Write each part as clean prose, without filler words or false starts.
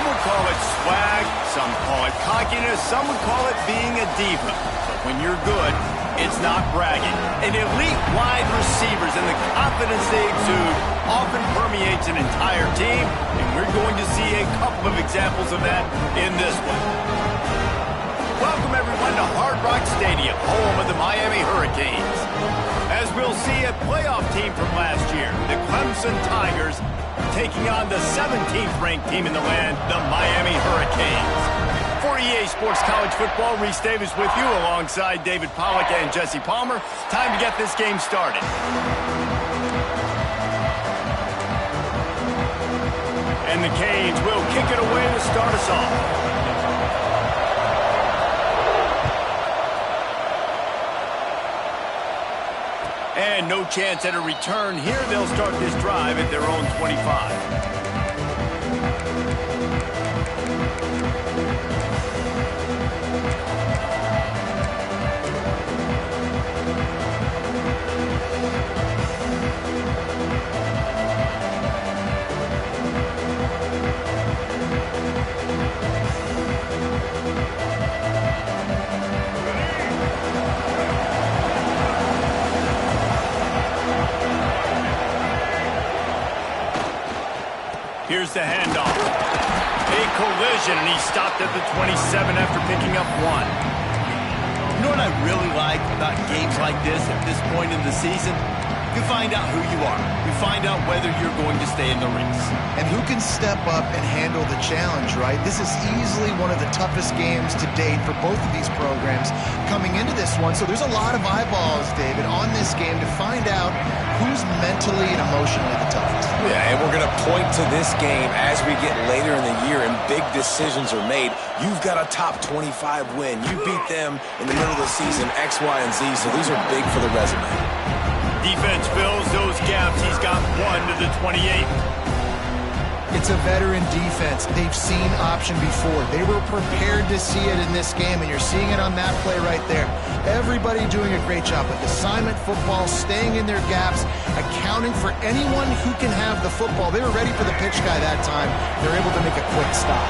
would call it swag, some call it cockiness, some would call it being a diva. But when you're good, it's not bragging. An elite wide receivers and the confidence they exude often permeates an entire team, and we're going to see a couple of examples of that in this one. Welcome, everyone, to Hard Rock Stadium, home of the Miami Hurricanes. As we'll see, a playoff team from last year, the Clemson Tigers, taking on the 17th-ranked team in the land, the Miami Hurricanes. For EA Sports College Football, Reese Davis with you alongside David Pollack and Jesse Palmer. Time to get this game started. And the Canes will kick it away to start us off. And no chance at a return here. They'll start this drive at their own 25. Here's the handoff. A collision, and he stopped at the 27 after picking up one. You know what I really like about games like this at this point in the season? You find out who you are. You find out whether you're going to stay in the race. And who can step up and handle the challenge, right? This is easily one of the toughest games to date for both of these programs coming into this one. So there's a lot of eyeballs, David, on this game to find out who's mentally and emotionally the toughest. Yeah, and we're going to point to this game as we get later in the year and big decisions are made. You've got a top 25 win. You beat them in the middle of the season, X, Y, and Z, so these are big for the resume. Defense fills those gaps. He's got one to the 28. It's a veteran defense. They've seen option before. They were prepared to see it in this game, and you're seeing it on that play right there. Everybody doing a great job with assignment football, staying in their gaps, accounting for anyone who can have the football. They were ready for the pitch guy that time. They're able to make a quick stop.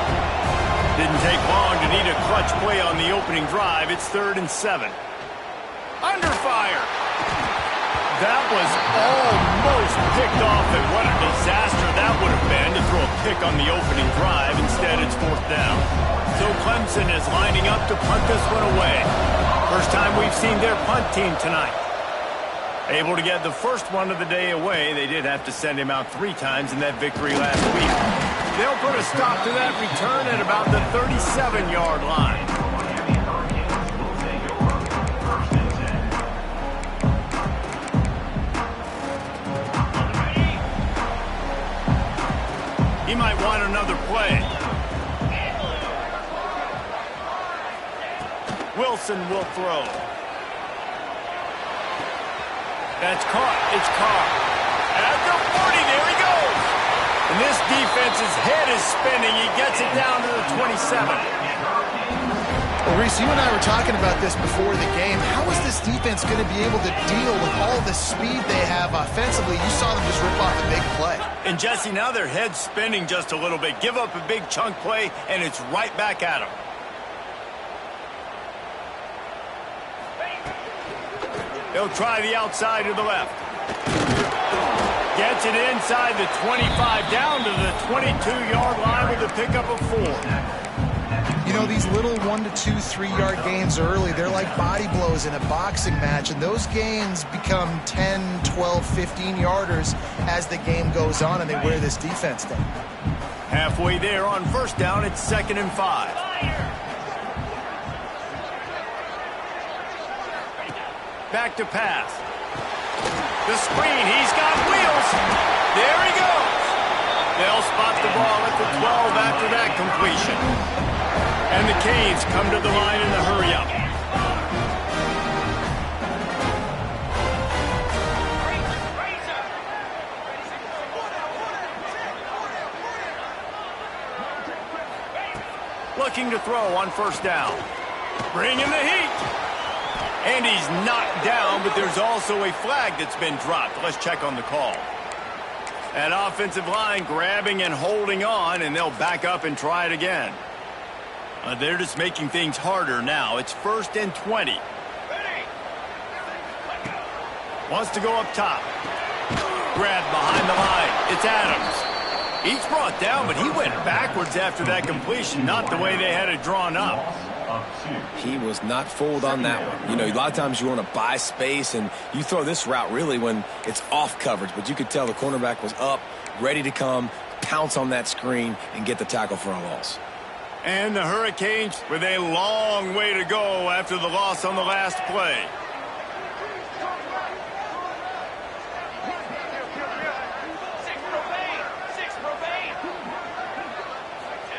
Didn't take long to need a clutch play on the opening drive. It's 3rd and 7. Under fire. That was almost picked off, and what a disaster that would have been to throw a pick on the opening drive. Instead, it's 4th down. So Clemson is lining up to punt this one away. First time we've seen their punt team tonight. Able to get the first one of the day away. They did have to send him out 3 times in that victory last week. They'll put a stop to that return at about the 37-yard line. He might want another play. Wilson will throw. That's caught. It's caught. At the 40, there he goes. And this defense's head is spinning. He gets it down to the 27. Well, Reese, you and I were talking about this before the game. How is this defense going to be able to deal with all the speed they have offensively? You saw them just rip off a big play. And, Jesse, now their head's spinning just a little bit. Give up a big chunk play, and it's right back at them. They'll try the outside to the left. Gets it inside the 25, down to the 22-yard line with a pickup of 4. You know, these little 1 to 2, 3-yard gains early, they're like body blows in a boxing match, and those gains become 10, 12, 15-yarders as the game goes on, and they wear this defense down. Halfway there on 1st down, it's 2nd and 5. Back to pass. The screen, he's got wheels. There he goes. They'll spot the ball at the 12 after that completion. And the Canes come to the line in the hurry-up. Looking to throw on 1st down. Bring in the heat. And he's knocked down, but there's also a flag that's been dropped. Let's check on the call. That offensive line grabbing and holding on, and they'll back up and try it again. They're just making things harder now. It's 1st and 20. Wants to go up top. Grabbed behind the line. It's Adams. He's brought down, but he went backwards after that completion, not the way they had it drawn up. He was not fooled on that one. You know, a lot of times you want to buy space, and you throw this route really when it's off coverage, but you could tell the cornerback was up, ready to come, pounce on that screen, and get the tackle for a loss. And the Hurricanes with a long way to go after the loss on the last play.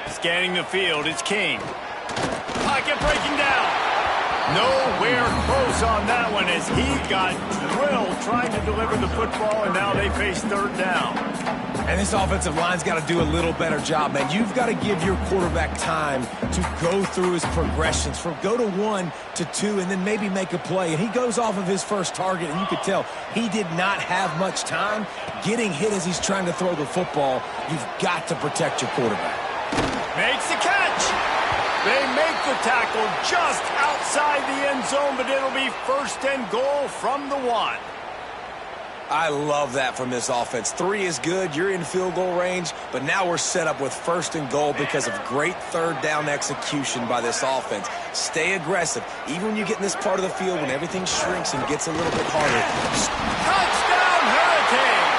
Scanning the field, it's King. Pocket breaking down. Nowhere close on that one as he got drilled trying to deliver the football, and now they face 3rd down. And this offensive line's got to do a little better job, man. You've got to give your quarterback time to go through his progressions, from go to 1 to 2, and then maybe make a play. And he goes off of his first target, and you could tell he did not have much time getting hit as he's trying to throw the football. You've got to protect your quarterback. Makes the catch. They make the tackle just outside the end zone, but it'll be 1st and goal from the 1. I love that from this offense. 3 is good. You're in field goal range, but now we're set up with 1st and goal because of great 3rd down execution by this offense. Stay aggressive. Even when you get in this part of the field, when everything shrinks and gets a little bit harder. Touchdown, Hurricane!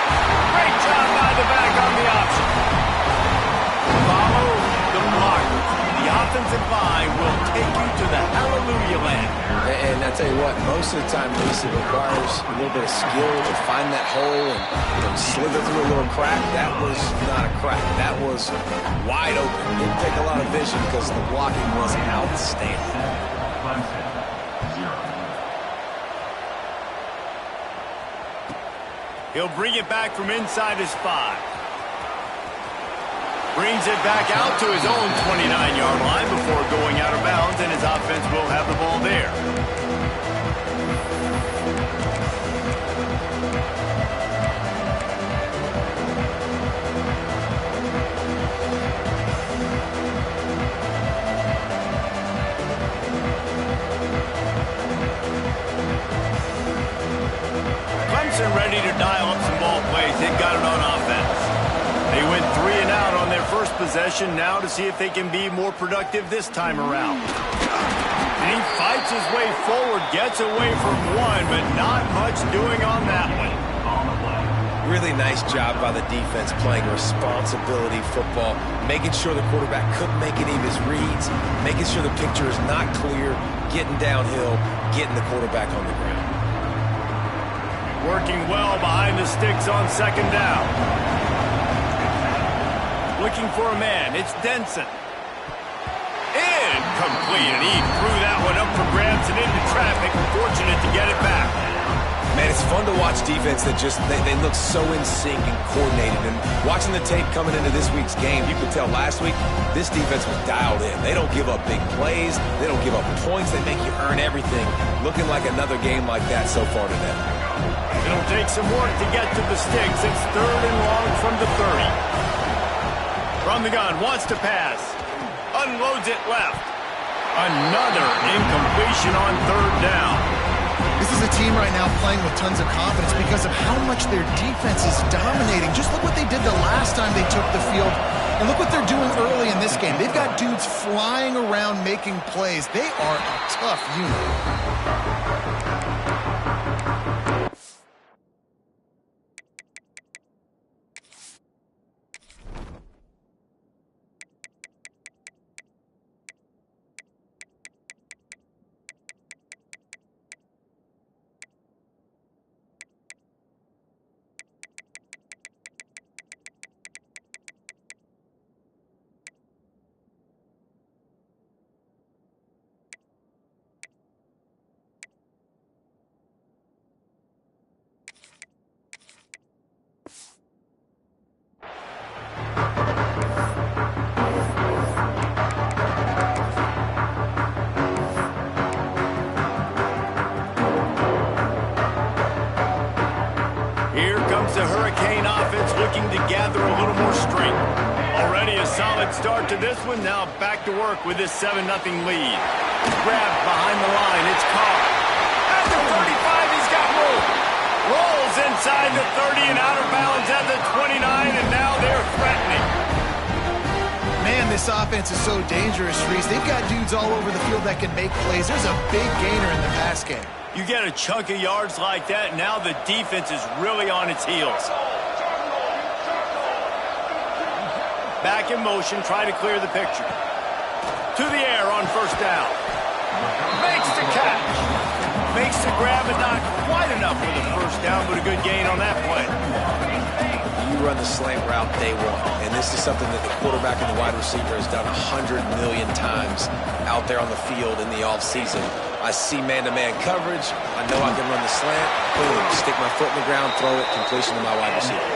Great job by the back on the option. Follow the blocker. The offensive line will take you to the hallelujah land. And I tell you what, most of the time, Lisa, it requires a little bit of skill to find that hole and slither through a little crack. That was not a crack. That was wide open. Didn't take a lot of vision because the blocking was outstanding. He'll bring it back from inside his 5. Brings it back out to his own 29-yard line before going out of bounds, and his offense will have the ball there. Clemson ready to dial up some ball plays. They've got it on offense. They went 3 and out on their first possession, now to see if they can be more productive this time around. And he fights his way forward, gets away from 1, but not much doing on that one. Really nice job by the defense playing responsibility football, making sure the quarterback couldn't make any of his reads, making sure the picture is not clear, getting downhill, getting the quarterback on the ground. Working well behind the sticks on 2nd down. Looking for a man. It's Denson. Incomplete, and he threw that one up for grabs and into traffic. Fortunate to get it back. Man, it's fun to watch defense that just, they look so in sync and coordinated. And watching the tape coming into this week's game, you could tell last week this defense was dialed in. They don't give up big plays. They don't give up points. They make you earn everything. Looking like another game like that so far today. It'll take some work to get to the sticks. It's 3rd and long from the 30. From the gun, wants to pass. Unloads it left. Another incompletion on 3rd down. This is a team right now playing with tons of confidence because of how much their defense is dominating. Just look what they did the last time they took the field, and look what they're doing early in this game. They've got dudes flying around making plays. They are a tough unit. comes the Hurricane offense looking to gather a little more strength. Already a solid start to this one. Now back to work with this 7-0 lead. Grabbed behind the line. It's Carr. At the 35, he's got room. Rolls inside the 30 and out of bounds at the 29, and now they're threatening. Man, this offense is so dangerous, Reese. They've got dudes all over the field that can make plays. There's a big gainer in the pass game. You get a chunk of yards like that, now the defense is really on its heels. Back in motion, try to clear the picture. To the air on first down. Makes the catch. Makes the grab, but not quite enough for the first down, but a good gain on that play. You run the slant route day one, and this is something that the quarterback and the wide receiver has done 100 million times out there on the field in the offseason. I see man-to-man coverage. I know I can run the slant. Boom, stick my foot in the ground, throw it, completion to my wide receiver.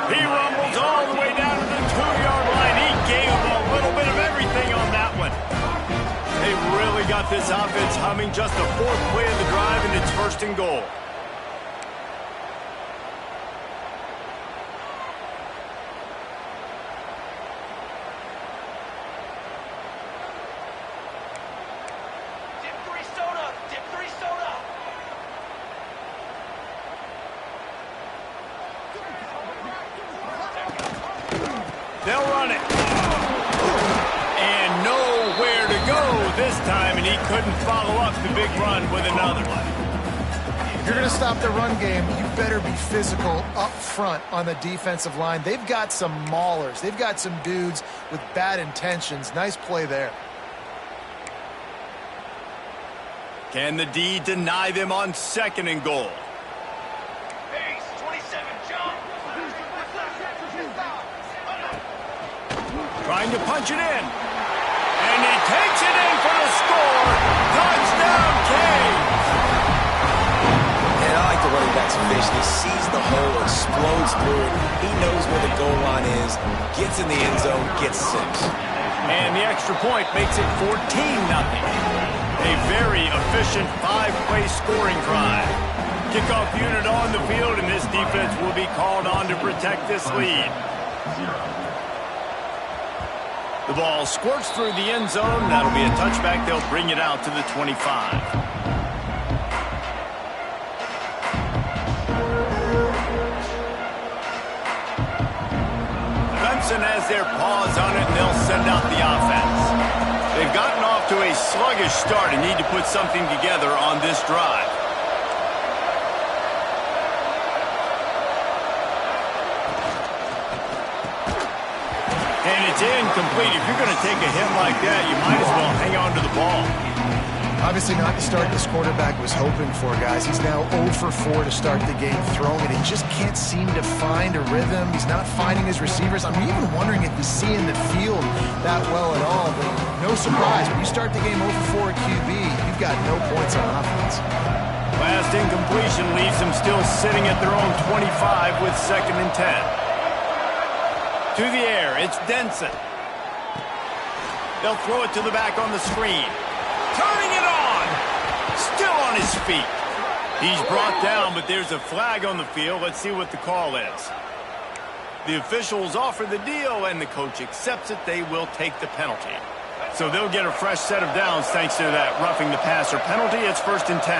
He rumbles all the way down to the 2-yard line. He gave him a little bit of everything on that one. They really got this offense humming. Just the fourth play of the drive, and it's first and goal. They'll run it. And nowhere to go this time, and he couldn't follow up the big run with another one. If you're going to stop the run game, you better be physical up front on the defensive line. They've got some maulers. They've got some dudes with bad intentions. Nice play there. Can the D deny them on second and goal? Trying to punch it in. And he takes it in for the score. Touchdown, Canes. And I like the running back's vision. He sees the hole, explodes through it. He knows where the goal line is, gets in the end zone, gets 6. And the extra point makes it 14-0. A very efficient 5-play scoring drive. Kickoff unit on the field, and this defense will be called on to protect this lead. The ball squirts through the end zone. That'll be a touchback. They'll bring it out to the 25. Clemson has their paws on it, and they'll send out the offense. They've gotten off to a sluggish start and need to put something together on this drive. And it's incomplete. If you're going to take a hit like that, you might as well hang on to the ball. Obviously not the start this quarterback was hoping for, guys. He's now 0 for 4 to start the game throwing it. He just can't seem to find a rhythm. He's not finding his receivers. I'm even wondering if he's seeing the field that well at all. But no surprise, when you start the game 0 for 4 at QB, you've got no points on offense. Last incompletion leaves them still sitting at their own 25 with 2nd and 10. To the air, it's Denson. They'll throw it to the back on the screen. Turning it on. Still on his feet. He's brought down, but there's a flag on the field. Let's see what the call is. The officials offer the deal, and the coach accepts it. They will take the penalty. So they'll get a fresh set of downs thanks to that roughing the passer penalty. It's 1st and 10.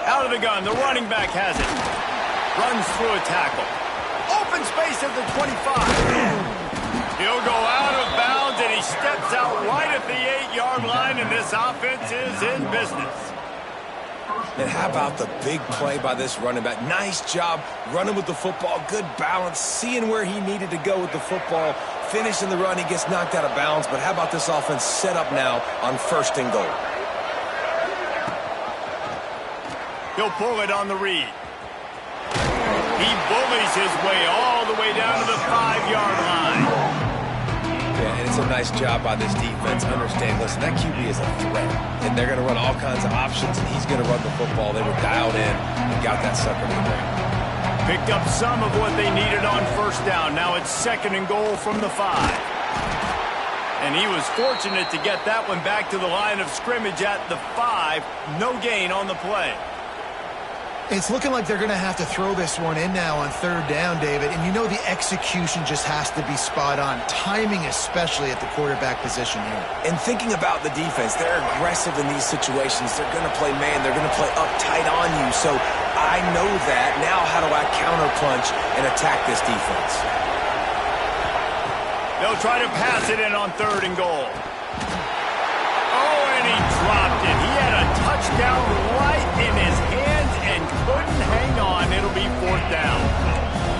Out of the gun, the running back has it. Runs through a tackle. Open space at the 25. He'll go out of bounds, and he steps out right at the 8-yard line, and this offense is in business. And how about the big play by this running back? Nice job running with the football, good balance, seeing where he needed to go with the football, finishing the run. He gets knocked out of bounds, but how about this offense set up now on 1st and goal? He'll pull it on the read. He bullies his way all the way down to the 5-yard line. Yeah, and it's a nice job by this defense. Understand, listen, that QB is a threat, and they're going to run all kinds of options, and he's going to run the football. They were dialed in and got that sucker to the ring. Picked up some of what they needed on 1st down. Now it's 2nd and goal from the 5. And he was fortunate to get that one back to the line of scrimmage at the 5. No gain on the play. It's looking like they're going to have to throw this one in now on third down, David. And you know the execution just has to be spot on. Timing especially at the quarterback position here. And thinking about the defense, they're aggressive in these situations. They're going to play man. They're going to play up tight on you. So I know that. Now how do I counterpunch and attack this defense? They'll try to pass it in on 3rd and goal. Oh, and he dropped it. He had a touchdown right in his hands and couldn't hang on. It'll be 4th down.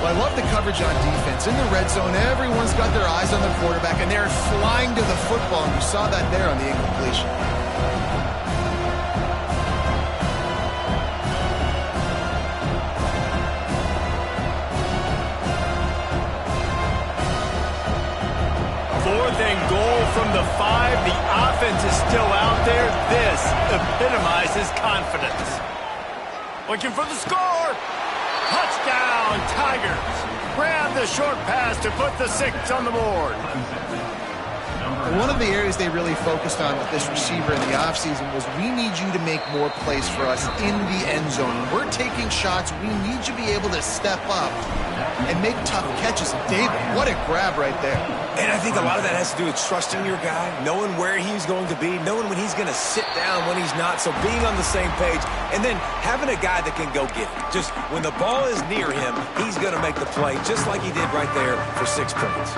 Well, I love the coverage on defense. In the red zone, everyone's got their eyes on the quarterback, and they're flying to the football, and you saw that there on the incompletion. From the 5, the offense is still out there. This epitomizes confidence. Looking for the score. Touchdown, Tigers. Grab the short pass to put the 6 on the board. One of the areas they really focused on with this receiver in the offseason was we need you to make more plays for us in the end zone. When we're taking shots, we need you to be able to step up and make tough catches. David, what a grab right there. And I think a lot of that has to do with trusting your guy, knowing where he's going to be, knowing when he's going to sit down, when he's not, so being on the same page, and then having a guy that can go get it. Just when the ball is near him, he's going to make the play, just like he did right there for 6 points.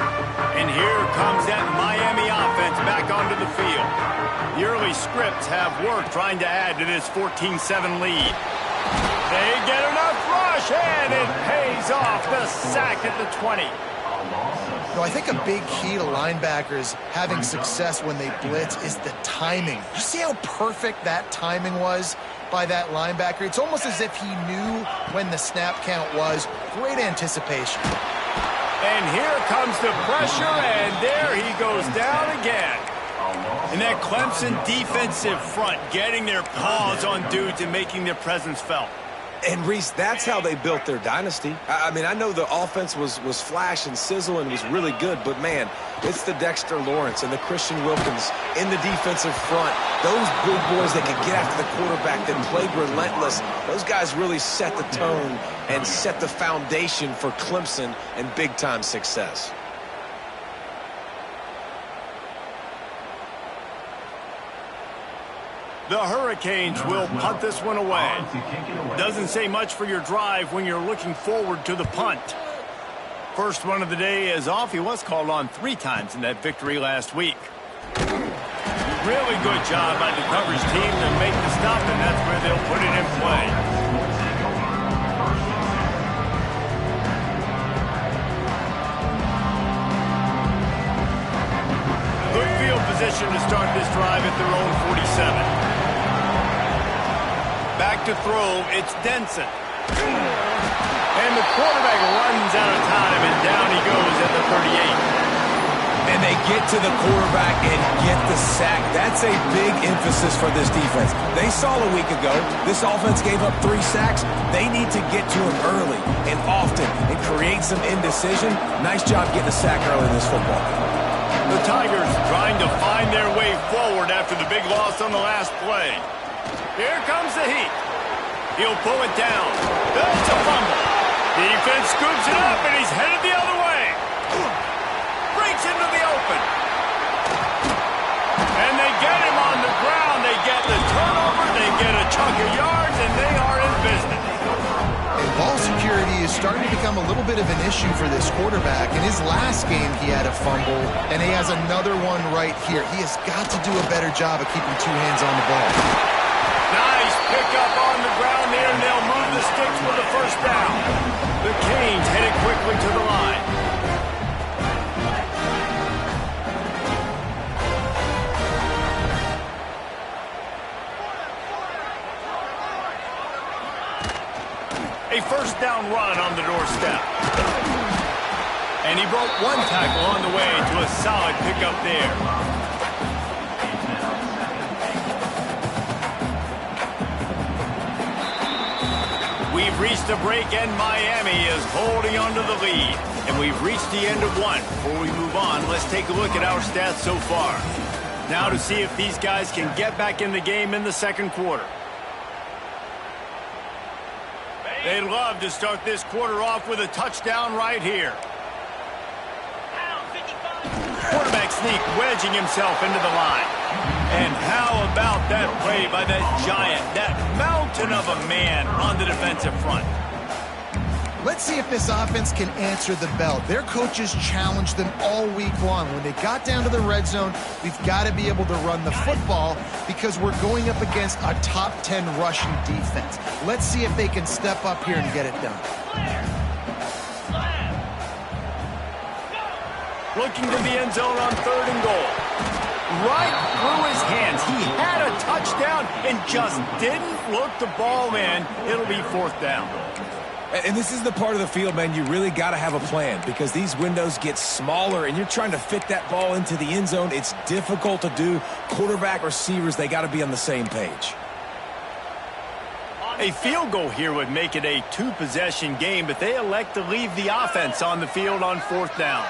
And here comes that Miami offense back onto the field. The early scripts have worked trying to add to this 14-7 lead. They get enough rush, and it pays off. The sack at the 20. No, I think a big key to linebackers having success when they blitz is the timing. You see how perfect that timing was by that linebacker? It's almost as if he knew when the snap count was. Great anticipation. And here comes the pressure, and there he goes down again. And that Clemson defensive front getting their paws on dudes and making their presence felt. And, Reese, that's how they built their dynasty. I mean, I know the offense was flash and sizzle and was really good, but, man, it's the Dexter Lawrence and the Christian Wilkins in the defensive front. Those big boys that can get after the quarterback, that played relentless, those guys really set the tone and set the foundation for Clemson and big-time success. The Hurricanes will punt this one away. Doesn't say much for your drive when you're looking forward to the punt. First one of the day is off. He was called on 3 times in that victory last week. Really good job by the coverage team to make the stop, and that's where they'll put it in play. Good field position to start this drive at their own 47. Back to throw, it's Denson. And the quarterback runs out of time, and down he goes at the 38. And they get to the quarterback and get the sack. That's a big emphasis for this defense. They saw a week ago, this offense gave up 3 sacks. They need to get to him early and often and create some indecision. Nice job getting a sack early in this football game. The Tigers trying to find their way forward after the big loss on the last play. Here comes the heat. He'll pull it down. That's a fumble. Defense scoops it up, and he's headed the other way. Breaks into the open. And they get him on the ground. They get the turnover. They get a chunk of yards, and they are in business. And ball security is starting to become a little bit of an issue for this quarterback. In his last game, he had a fumble, and he has another one right here. He has got to do a better job of keeping 2 hands on the ball. Nice pickup on the ground there, and they'll move the sticks for the first down. The Canes headed quickly to the line. A first down run on the doorstep. And he broke 1 tackle on the way to a solid pickup there. We've reached a break, and Miami is holding on to the lead. And we've reached the end of one. Before we move on, let's take a look at our stats so far. Now to see if these guys can get back in the game in the second quarter. They'd love to start this quarter off with a touchdown right here. Quarterback sneak, wedging himself into the line. And how about that play by that giant, that mountain of a man on the defensive front? Let's see if this offense can answer the bell. Their coaches challenged them all week long. When they got down to the red zone, we've got to be able to run the football because we're going up against a top 10 rushing defense. Let's see if they can step up here and get it done. Looking to the end zone on 3rd and goal. Right through his hands. He had a touchdown and just didn't look the ball in. It'll be 4th down. And this is the part of the field, man, you really got to have a plan because these windows get smaller and you're trying to fit that ball into the end zone. It's difficult to do. Quarterback, receivers, they got to be on the same page. A field goal here would make it a 2-possession game, but they elect to leave the offense on the field on 4th down.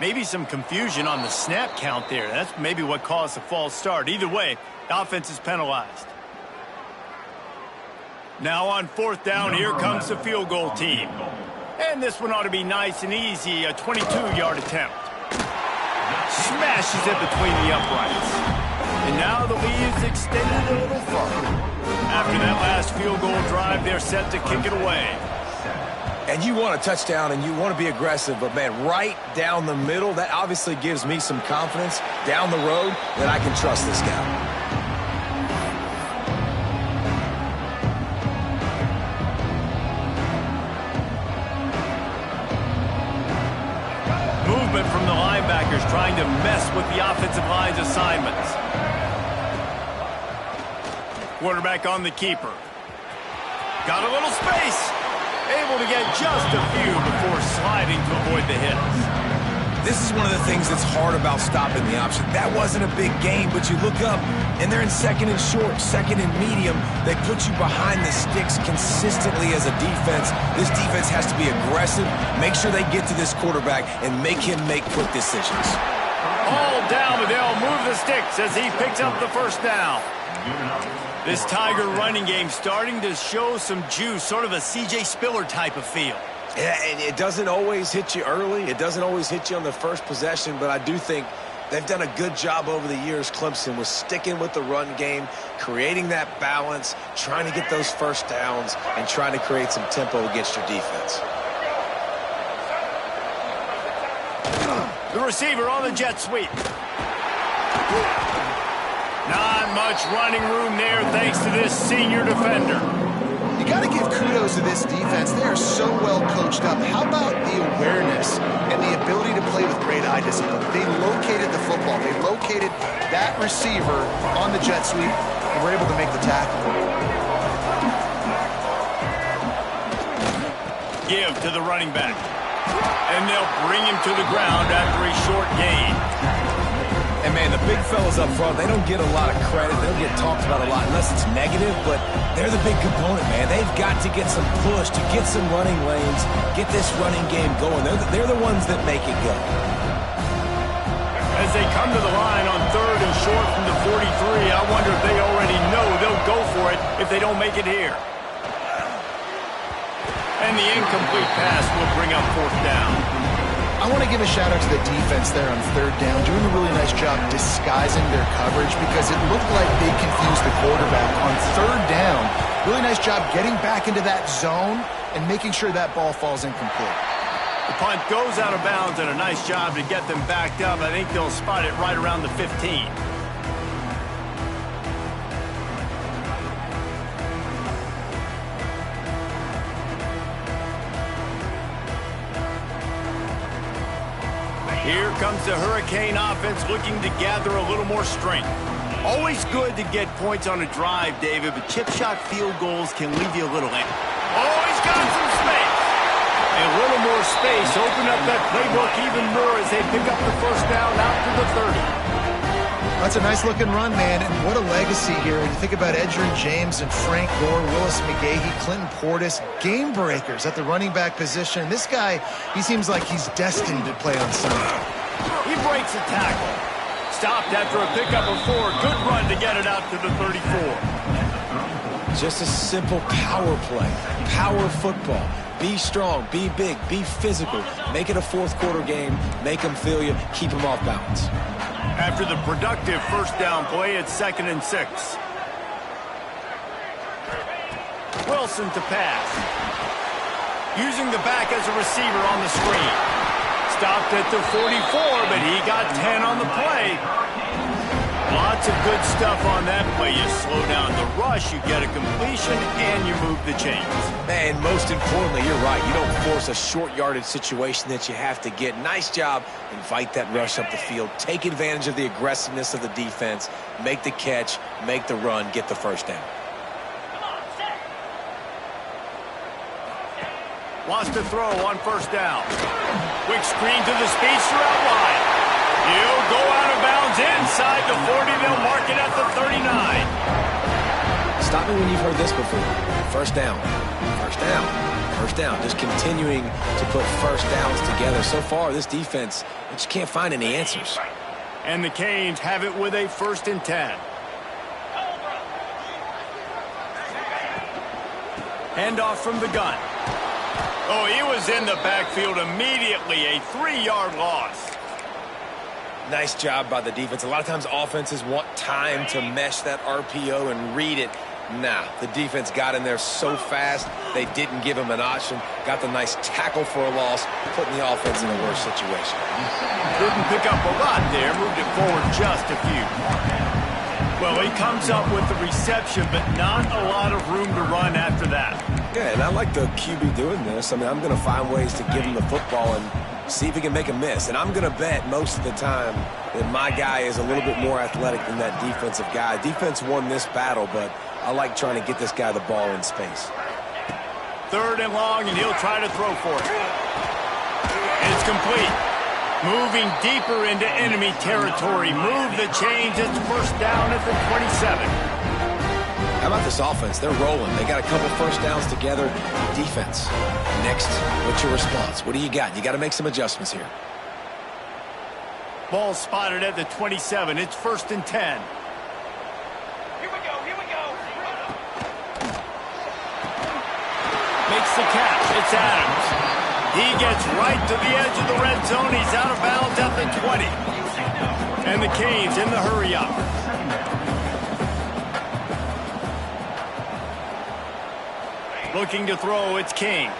Maybe some confusion on the snap count there. That's maybe what caused the false start. Either way, the offense is penalized. Now on 4th down, here comes the field goal team. And this one ought to be nice and easy, a 22-yard attempt. Smashes it between the uprights. And now the lead's extended a little further. After that last field goal drive, they're set to kick it away. And you want a touchdown and you want to be aggressive, but, man, right down the middle, that obviously gives me some confidence down the road that I can trust this guy. Movement from the linebackers trying to mess with the offensive line's assignments. Quarterback on the keeper. Got a little space. Able to get just a few before sliding to avoid the hits. This is one of the things that's hard about stopping the option. That wasn't a big game, but you look up, and they're in 2nd and short, 2nd and medium. They put you behind the sticks consistently as a defense. This defense has to be aggressive, make sure they get to this quarterback, and make him make quick decisions. All down, but they'll move the sticks as he picks up the 1st down. This Tiger running game starting to show some juice, sort of a C.J. Spiller type of feel. Yeah, and it doesn't always hit you early. It doesn't always hit you on the first possession, but I do think they've done a good job over the years, Clemson, with sticking with the run game, creating that balance, trying to get those 1st downs, and trying to create some tempo against your defense. The receiver on the jet sweep. Not much running room there thanks to this senior defender. You got to give kudos to this defense. They are so well coached up. How about the awareness and the ability to play with great eye discipline? They located the football. They located that receiver on the jet sweep and were able to make the tackle. Give to the running back. And they'll bring him to the ground after a short gain. And, man, the big fellas up front, they don't get a lot of credit. They don't get talked about a lot unless it's negative, but they're the big component, man. They've got to get some push, to get some running lanes, get this running game going. They're the ones that make it go. As they come to the line on 3rd and short from the 43, I wonder if they already know they'll go for it if they don't make it here. And the incomplete pass will bring up 4th down. I want to give a shout-out to the defense there on 3rd down, doing a really nice job disguising their coverage because it looked like they confused the quarterback on 3rd down. Really nice job getting back into that zone and making sure that ball falls incomplete. The punt goes out of bounds, and a nice job to get them backed up. I think they'll spot it right around the 15. Here comes the Hurricane offense looking to gather a little more strength. Always good to get points on a drive, David, but chip shot field goals can leave you a little empty. Oh, he's got some space. A little more space. Open up that playbook even more as they pick up the 1st down out to the 30. That's a nice-looking run, man, and what a legacy here. You think about Edgerrin James and Frank Gore, Willis McGahee, Clinton Portis, game breakers at the running back position. This guy, he seems like he's destined to play on Sunday. He breaks a tackle. Stopped after a pickup of 4. Good run to get it out to the 34. Just a simple power play. Power football. Be strong, be big, be physical. Make it a fourth-quarter game. Make them feel you. Keep them off balance. After the productive first down play, it's 2nd and 6. Wilson to pass. Using the back as a receiver on the screen. Stopped at the 44, but he got 10 on the play. Lots of good stuff on that play. You slow down the rush, you get a completion, and you move the chains. And most importantly, you're right. You don't force a short yardage situation that you have to get. Nice job. Invite that rush up the field. Take advantage of the aggressiveness of the defense. Make the catch, make the run, get the first down. Wants to throw on first down. Quick screen to the speedster out wide. He'll go out of bounds inside the 40. They'll mark it at the 39. Stop me when you've heard this before. First down. First down. First down. Just continuing to put first downs together. So far, this defense, they just can't find any answers. And the Canes have it with a 1st and 10. Handoff from the gun. Oh, he was in the backfield immediately. A 3-yard loss. Nice job by the defense. A lot of times offenses want time to mesh that RPO and read it. Nah, the defense got in there so fast, they didn't give him an option. Got the nice tackle for a loss, putting the offense in a worse situation. Didn't pick up a lot there, moved it forward just a few. Well, he comes up with the reception, but not a lot of room to run after that. Yeah, and I like the QB doing this. I mean, I'm going to find ways to give him the football and see if he can make a miss. And I'm going to bet most of the time that my guy is a little bit more athletic than that defensive guy. Defense won this battle, but I like trying to get this guy the ball in space. 3rd and long, and he'll try to throw for it. It's complete. Moving deeper into enemy territory. Move the chains. It's first down at the 27. How about this offense? They're rolling. They got a couple first downs together. Defense. Next, what's your response? What do you got? You got to make some adjustments here. Ball spotted at the 27. It's 1st and 10. Here we go. Makes the catch. It's Adams. He gets right to the edge of the red zone. He's out of bounds at the 20. And the Canes in the hurry-up. Looking to throw, it's King.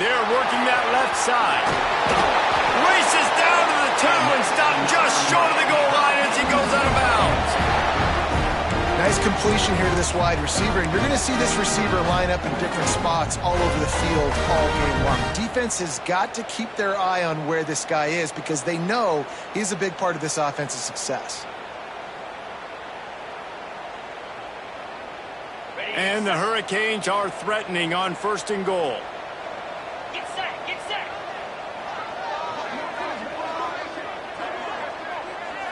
They're working that left side. Races down to the 2 and stopped just short of the goal line as he goes out of bounds. Nice completion here to this wide receiver, and you're going to see this receiver line up in different spots all over the field all game long. Defense has got to keep their eye on where this guy is because they know he's a big part of this offense's success. And the Hurricanes are threatening on 1st and goal. Get set.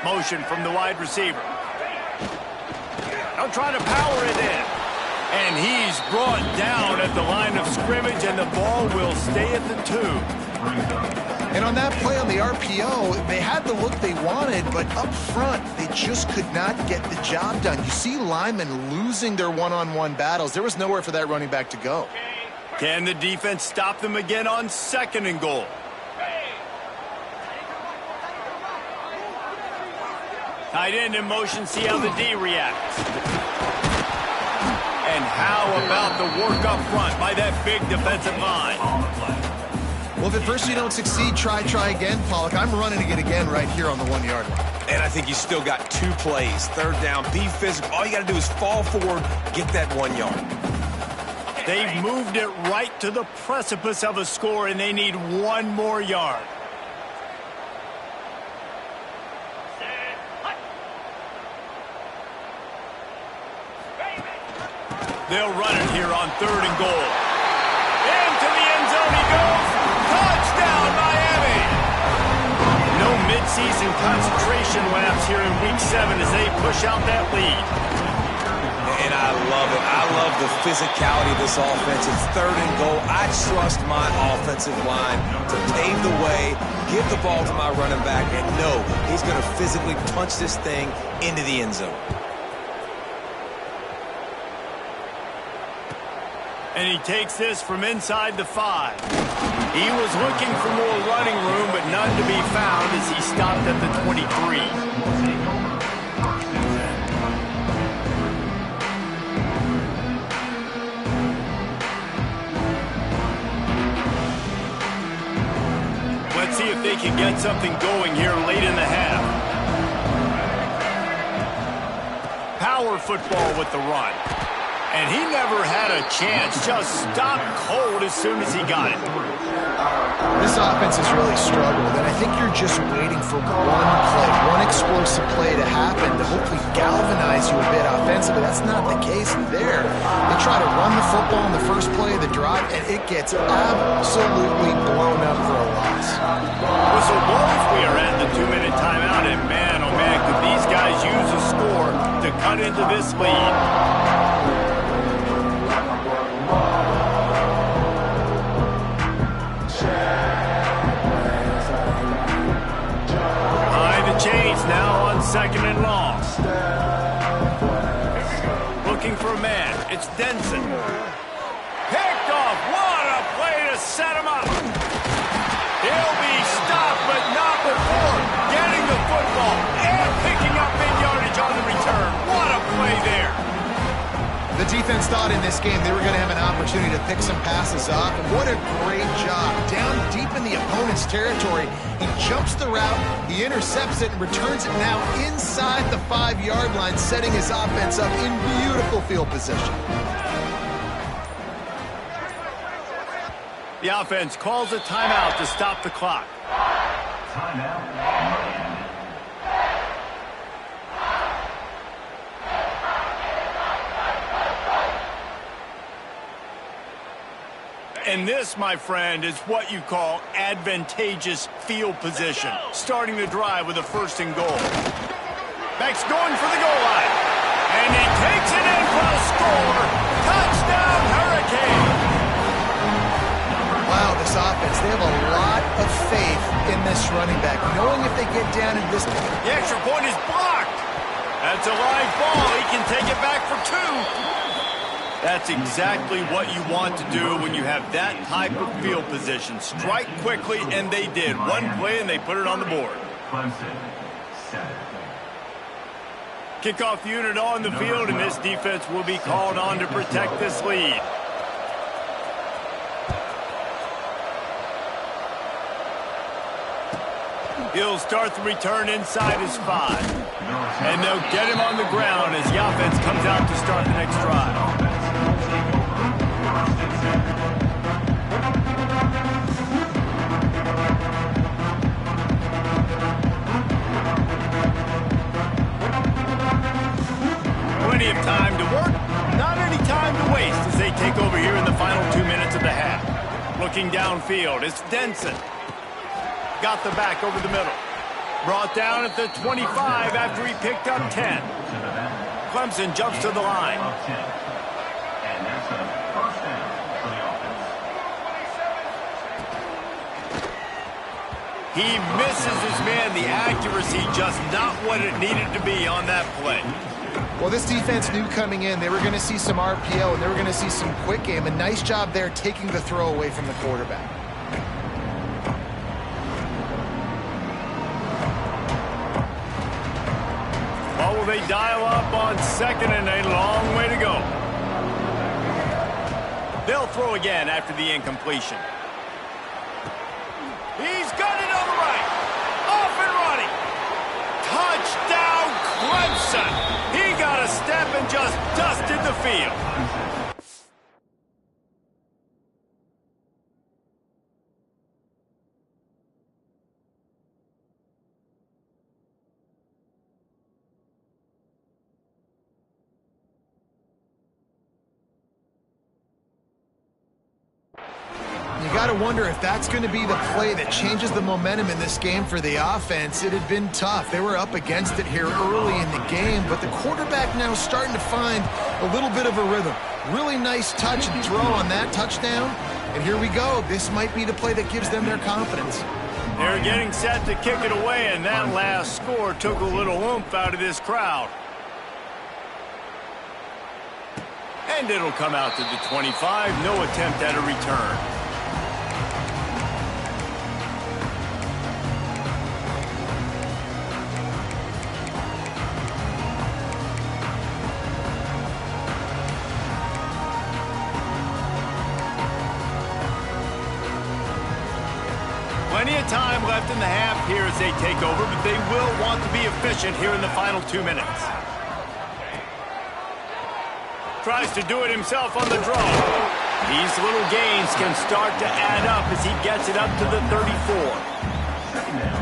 Motion from the wide receiver. They'll try to power it in. And he's brought down at the line of scrimmage, and the ball will stay at the 2. And on that play on the RPO, they had the look they wanted, but up front, they just could not get the job done. You see linemen losing their one-on-one battles. There was nowhere for that running back to go. Can the defense stop them again on 2nd and goal? Tight end in motion, see how the D reacts. And how about the work up front by that big defensive line? Well, if at first you don't succeed, try again, Pollock. I'm running it again right here on the 1-yard line. And I think you still got 2 plays. 3rd down, be physical. All you got to do is fall forward, get that 1 yard. They've moved it right to the precipice of a score, and they need 1 more yard. They'll run it here on 3rd and goal. Into the end zone he goes. Touchdown, Miami! No midseason concentration lapse here in Week 7 as they push out that lead. and I love it. I love the physicality of this offense. It's 3rd and goal. I trust my offensive line to pave the way, give the ball to my running back, and know he's going to physically punch this thing into the end zone. And he takes this from inside the 5. He was looking for more running room, but none to be found as he stopped at the 23. Let's see if they can get something going here late in the half. Power football with the run. And he never had a chance, just stopped cold as soon as he got it. This offense has really struggled, and I think you're just waiting for one explosive play to happen to hopefully galvanize you a bit offensively. That's not the case there. They try to run the football in the first play of the drive, and it gets absolutely blown up for a loss. Whistle blows, we are at the 2-minute timeout, and man, oh man, could these guys use a score to cut into this lead. Chains now on 2nd and long. Looking for a man. It's Denson. Picked off. What a play to set him up. He'll be stopped, but not before getting the football and picking up big yardage on the return. What a play there. The defense thought in this game they were going to have an opportunity to pick some passes off. And what a great job. Down deep in the opponent's territory, he jumps the route, he intercepts it, and returns it now inside the 5-yard line, setting his offense up in beautiful field position. The offense calls a timeout to stop the clock. Timeout. And this, my friend, is what you call advantageous field position. Starting the drive with a 1st and goal. Max going for the goal line. And he takes it in for a score. Touchdown, Hurricane. Wow, this offense, they have a lot of faith in this running back, knowing if they get down in this... The extra point is blocked. That's a live ball. He can take it back for 2. That's exactly what you want to do when you have that type of field position. Strike quickly, and they did. One play, and they put it on the board. Kickoff unit on the field, and this defense will be called on to protect this lead. He'll start the return inside his 5. And they'll get him on the ground as the offense comes out to start the next drive. Plenty of time to work, not any time to waste as they take over here in the final 2 minutes of the half. Looking downfield, it's Denson. Got the back over the middle. Brought down at the 25 after he picked up 10. Clemson jumps to the line. And that's a 1st down for the offense. He misses his man. The accuracy just not what it needed to be on that play. Well, this defense knew coming in they were going to see some RPO and they were going to see some quick game. A nice job there taking the throw away from the quarterback. Well, will they dial up on 2nd and a long way to go? They'll throw again after the incompletion. He's got it on the right. Off and running. Touchdown, Clemson. He got a step and just dusted the field. You got to wonder if that's going to be the play that changes the momentum in this game for the offense. It had been tough. They were up against it here early in the game, but the quarterback now starting to find a little bit of a rhythm. Really nice touch and throw on that touchdown. And here we go. This might be the play that gives them their confidence. They're getting set to kick it away, and that last score took a little oomph out of this crowd. And it'll come out to the 25. No attempt at a return. Plenty of time left in the half here as they take over, but they will want to be efficient here in the final 2 minutes. Tries to do it himself on the draw. These little gains can start to add up as he gets it up to the 34.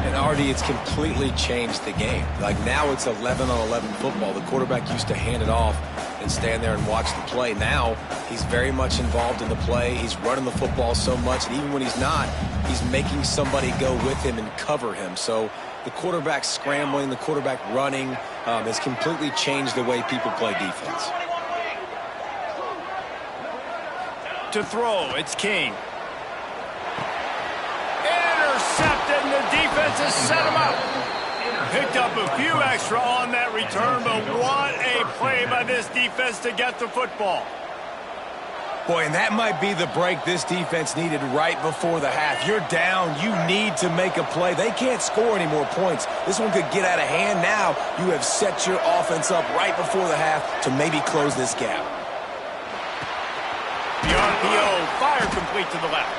And Artie, it's completely changed the game. Like now it's 11-on-11 football. The quarterback used to hand it off and stand there and watch the play. Now he's very much involved in the play. He's running the football so much, and even when he's not, he's making somebody go with him and cover him. So the quarterback scrambling, the quarterback running has completely changed the way people play defense. To throw, it's King. Intercepted, and the defense has set him up. Picked up a few extra on that return, but what a play by this defense to get the football. Boy, and that might be the break this defense needed right before the half. You're down. You need to make a play. They can't score any more points. This one could get out of hand now. You have set your offense up right before the half to maybe close this gap. The RPO, fire complete to the left.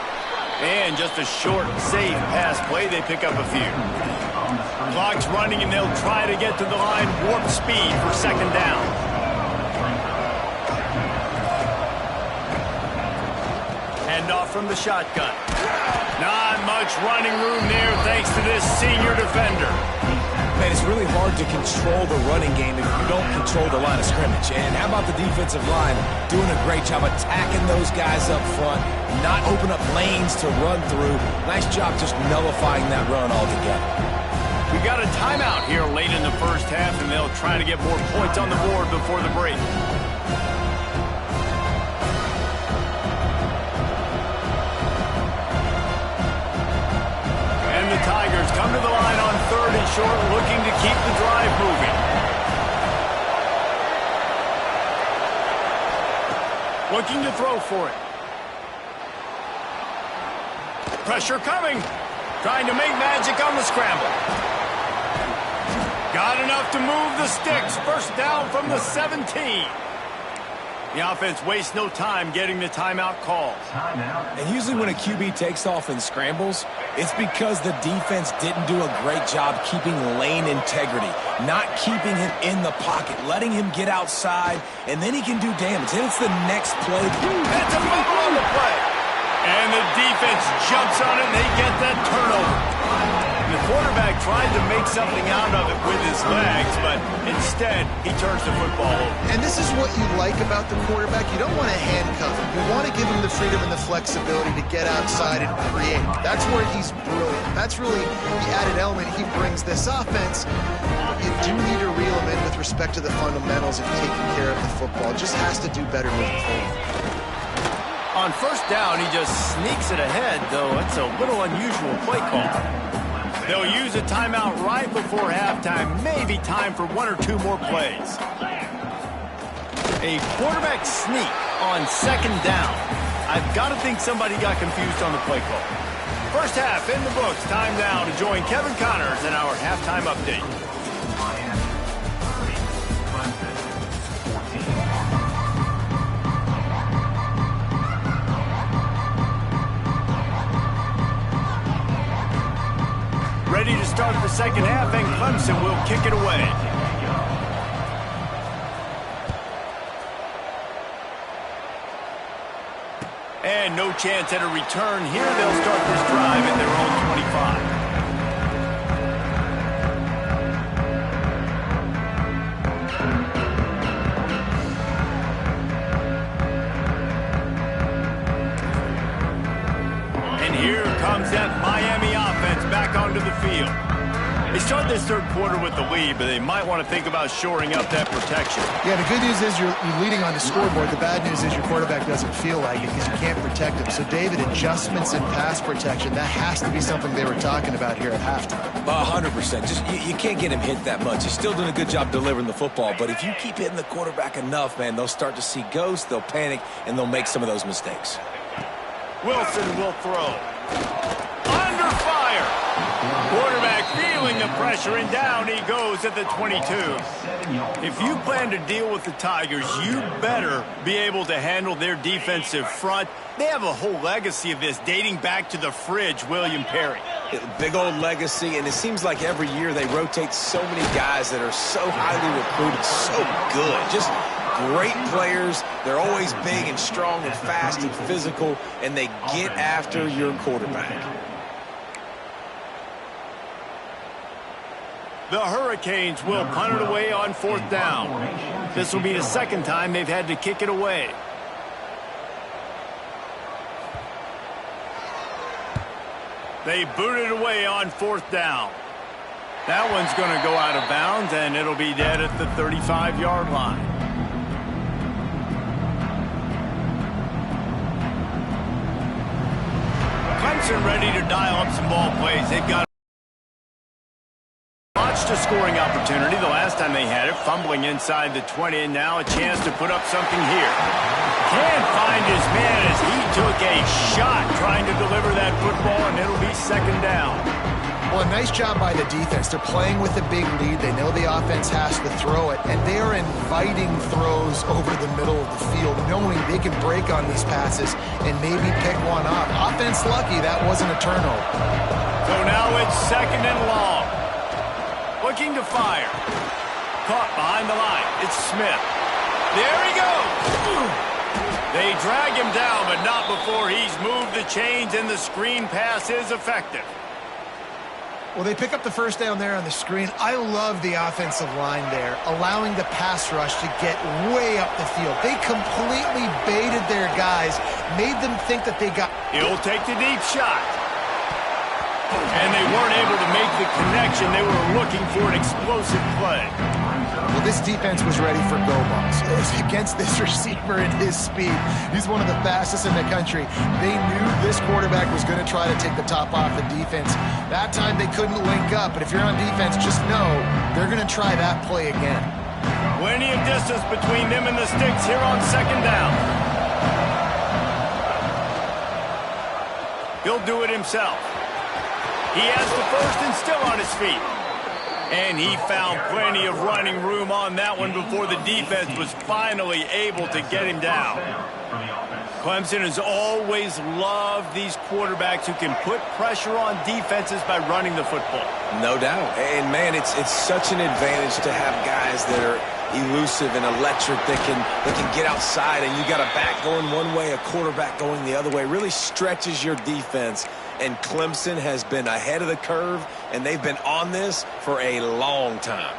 And just a short, safe pass play. They pick up a few. Clock's running, and they'll try to get to the line warp speed for second down. Handoff from the shotgun. Not much running room there thanks to this senior defender. Man, it's really hard to control the running game if you don't control the line of scrimmage. And how about the defensive line doing a great job attacking those guys up front, not open up lanes to run through. Nice job just nullifying that run altogether. We got a timeout here late in the first half, and they'll try to get more points on the board before the break. And the Tigers come to the line on 3rd and short, looking to keep the drive moving. Looking to throw for it. Pressure coming. Trying to make magic on the scramble. Got enough to move the sticks. First down from the 17. The offense wastes no time getting the timeout call. And usually when a QB takes off and scrambles, it's because the defense didn't do a great job keeping lane integrity, not keeping him in the pocket, letting him get outside, and then he can do damage. Then it's the next play. It's a fumble on the play. And the defense jumps on it, and they get that turnover. The quarterback tried to make something out of it with his legs, but instead, he turns the football over. And this is what you like about the quarterback. You don't want to handcuff him. You want to give him the freedom and the flexibility to get outside and create. That's where he's brilliant. That's really the added element he brings this offense. But you do need to reel him in with respect to the fundamentals of taking care of the football. Just has to do better moving forward. On first down, he just sneaks it ahead, though it's a little unusual play call. They'll use a timeout right before halftime. Maybe time for 1 or 2 more plays. A quarterback sneak on second down. I've got to think somebody got confused on the play call. First half in the books. Time now to join Kevin Connors in our halftime update. Ready to start the second half, and Clemson will kick it away. And no chance at a return here. They'll start this drive at their own 25. They start this third quarter with the lead, but they might want to think about shoring up that protection. Yeah, the good news is you're leading on the scoreboard. The bad news is your quarterback doesn't feel like it because you can't protect him. So, David, adjustments in pass protection, that has to be something they were talking about here at halftime. 100%. Just you can't get him hit that much. He's still doing a good job delivering the football, but if you keep hitting the quarterback enough, man, they'll start to see ghosts, they'll panic, and they'll make some of those mistakes. Wilson will throw. Under fire. Quarterback feeling the pressure, and down he goes at the 22. If you plan to deal with the Tigers, you better be able to handle their defensive front. They have a whole legacy of this dating back to the fridge, William Perry. Big old legacy, and it seems like every year they rotate so many guys that are so highly recruited, so good. Just great players. They're always big and strong and fast and physical, and they get after your quarterback. The Hurricanes will punt it away on fourth down. This will be the second time they've had to kick it away. They boot it away on fourth down. That one's going to go out of bounds, and it'll be dead at the 35-yard line. Clemson ready to dial up some ball plays. They've got a scoring opportunity the last time they had it, fumbling inside the 20, and now a chance to put up something here. Can't find his man as he took a shot trying to deliver that football, and it'll be second down. Well, a nice job by the defense. They're playing with a big lead. They know the offense has to throw it, and they are inviting throws over the middle of the field, knowing they can break on these passes and maybe pick one off. Offense lucky that wasn't a turnover. So now it's second and long. Looking to fire. Caught behind the line. It's Smith. There he goes. They drag him down, but not before he's moved the chains, and the screen pass is effective. Well, they pick up the first down there on the screen. I love the offensive line there, allowing the pass rush to get way up the field. They completely baited their guys, made them think that they got... He'll take the deep shot. And they weren't able to make the connection. They were looking for an explosive play. Well, this defense was ready for go balls. Against this receiver and his speed, he's one of the fastest in the country. They knew this quarterback was going to try to take the top off the defense. That time they couldn't link up, but if you're on defense, just know they're going to try that play again. Plenty of distance between them and the sticks here on second down. He'll do it himself. He has the first and still on his feet. And he found plenty of running room on that one before the defense was finally able to get him down. Clemson has always loved these quarterbacks who can put pressure on defenses by running the football. No doubt. And, man, it's such an advantage to have guys that are elusive and electric that can get outside, and you got a back going one way, a quarterback going the other way. Really stretches your defense. And Clemson has been ahead of the curve, and they've been on this for a long time.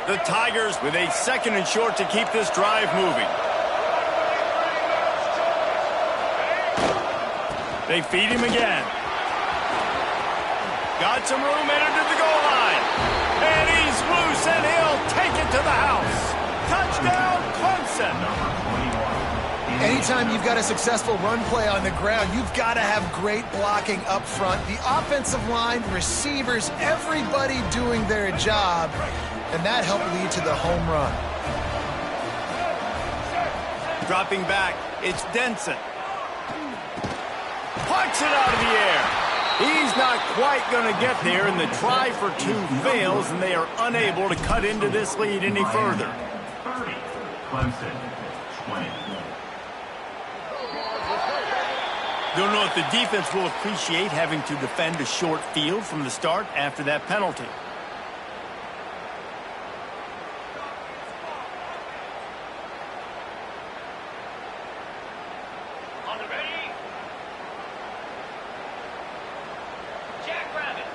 The Tigers with a second and short to keep this drive moving. They feed him again. Got some room, entered to the goal line. And he's loose, and he'll take it to the house. Touchdown, Clemson. Anytime you've got a successful run play on the ground, you've got to have great blocking up front. The offensive line, receivers, everybody doing their job, and that helped lead to the home run. Dropping back, it's Denson. Plucks it out of the air. He's not quite going to get there, and the try for two fails, and they are unable to cut into this lead any further. 30, Clemson, 20. Don't know if the defense will appreciate having to defend a short field from the start after that penalty. On the ready. Jackrabbit.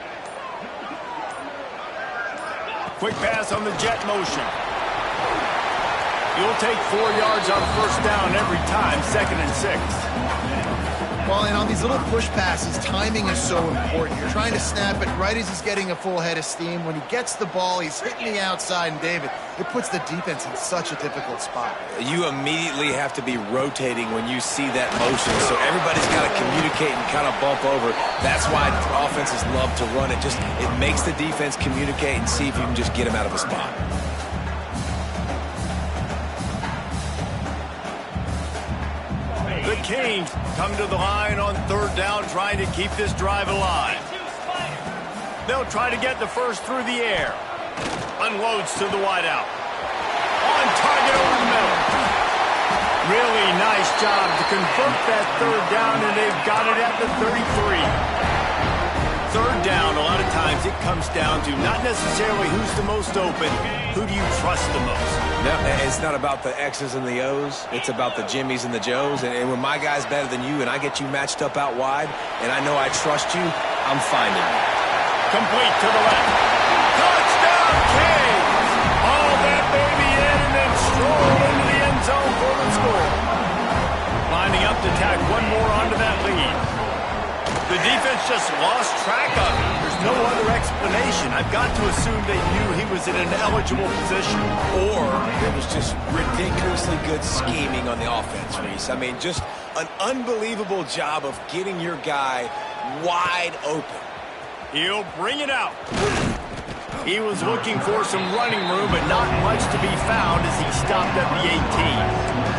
Quick pass on the jet motion. He'll take 4 yards on first down every time, 2nd and 6. Well, and on these little push passes, timing is so important. You're trying to snap it right as he's getting a full head of steam. When he gets the ball, he's hitting the outside, and David, it puts the defense in such a difficult spot. You immediately have to be rotating when you see that motion, so everybody's got to communicate and kind of bump over. That's why offenses love to run it. It makes the defense communicate and see if you can just get him out of a spot. The Canes come to the line on third down, trying to keep this drive alive. They'll try to get the first through the air. Unloads to the wideout. On target over the middle. Really nice job to convert that third down, and they've got it at the 33. Third down, a lot of times it comes down to not necessarily who's the most open, who do you trust the most? No, it's not about the X's and the O's. It's about the Jimmies and the Joes. And when my guy's better than you and I get you matched up out wide and I know I trust you, I'm finding you. Complete to the left. Touchdown, Canes! Haul that baby in and then stroll into the end zone for the score. Lining up to tack one more onto that lead. The defense just lost track of him. There's no other explanation. I've got to assume they knew he was in an eligible position. Or it was just ridiculously good scheming on the offense, Reese. I mean, just an unbelievable job of getting your guy wide open. He'll bring it out. He was looking for some running room, but not much to be found as he stopped at the 18.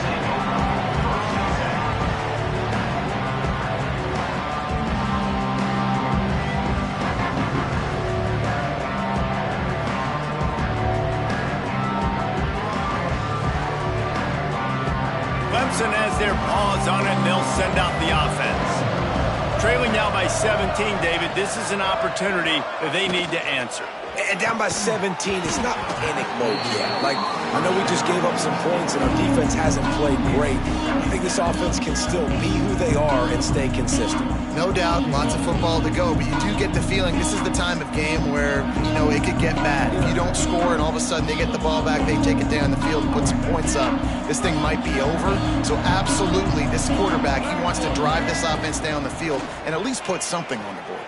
Clemson has their paws on it, and they'll send out the offense. Trailing now by 17, David, this is an opportunity that they need to answer. And down by 17, it's not panic mode yet. Like, I know we just gave up some points and our defense hasn't played great. I think this offense can still be who they are and stay consistent. No doubt, lots of football to go, but you do get the feeling this is the time of game where, you know, it could get bad. If you don't score and all of a sudden they get the ball back, they take it down the field and put some points up, this thing might be over. So absolutely, this quarterback, he wants to drive this offense down the field and at least put something on the board.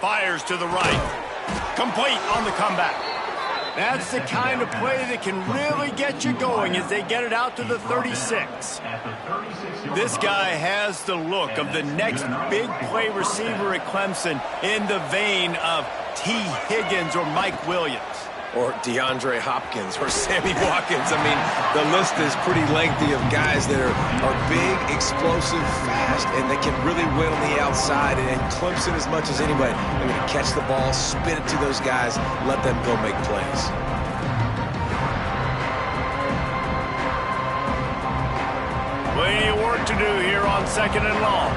Fires to the right. Complete on the comeback. That's the kind of play that can really get you going as they get it out to the 36. This guy has the look of the next big play receiver at Clemson in the vein of T. Higgins or Mike Williams. Or DeAndre Hopkins or Sammy Watkins. I mean, the list is pretty lengthy of guys that are big, explosive, fast, and they can really win on the outside. And Clemson, as much as anybody, they're going to catch the ball, spit it to those guys, let them go make plays. Plenty of work to do here on second and long.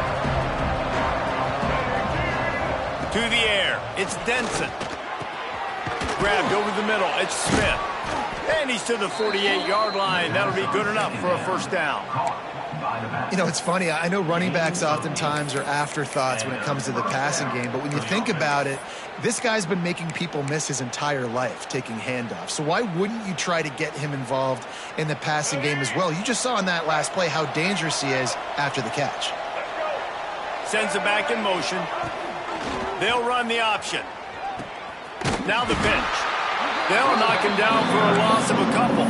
To the air, it's Denson. Grabbed over the middle, it's Smith. And he's to the 48-yard line. That'll be good enough for a first down. You know, it's funny. I know running backs oftentimes are afterthoughts when it comes to the passing game, but when you think about it, this guy's been making people miss his entire life, taking handoffs. So why wouldn't you try to get him involved in the passing game as well? You just saw in that last play how dangerous he is after the catch. Sends it back in motion. They'll run the option. Now the pitch. They'll knock him down for a loss of a couple.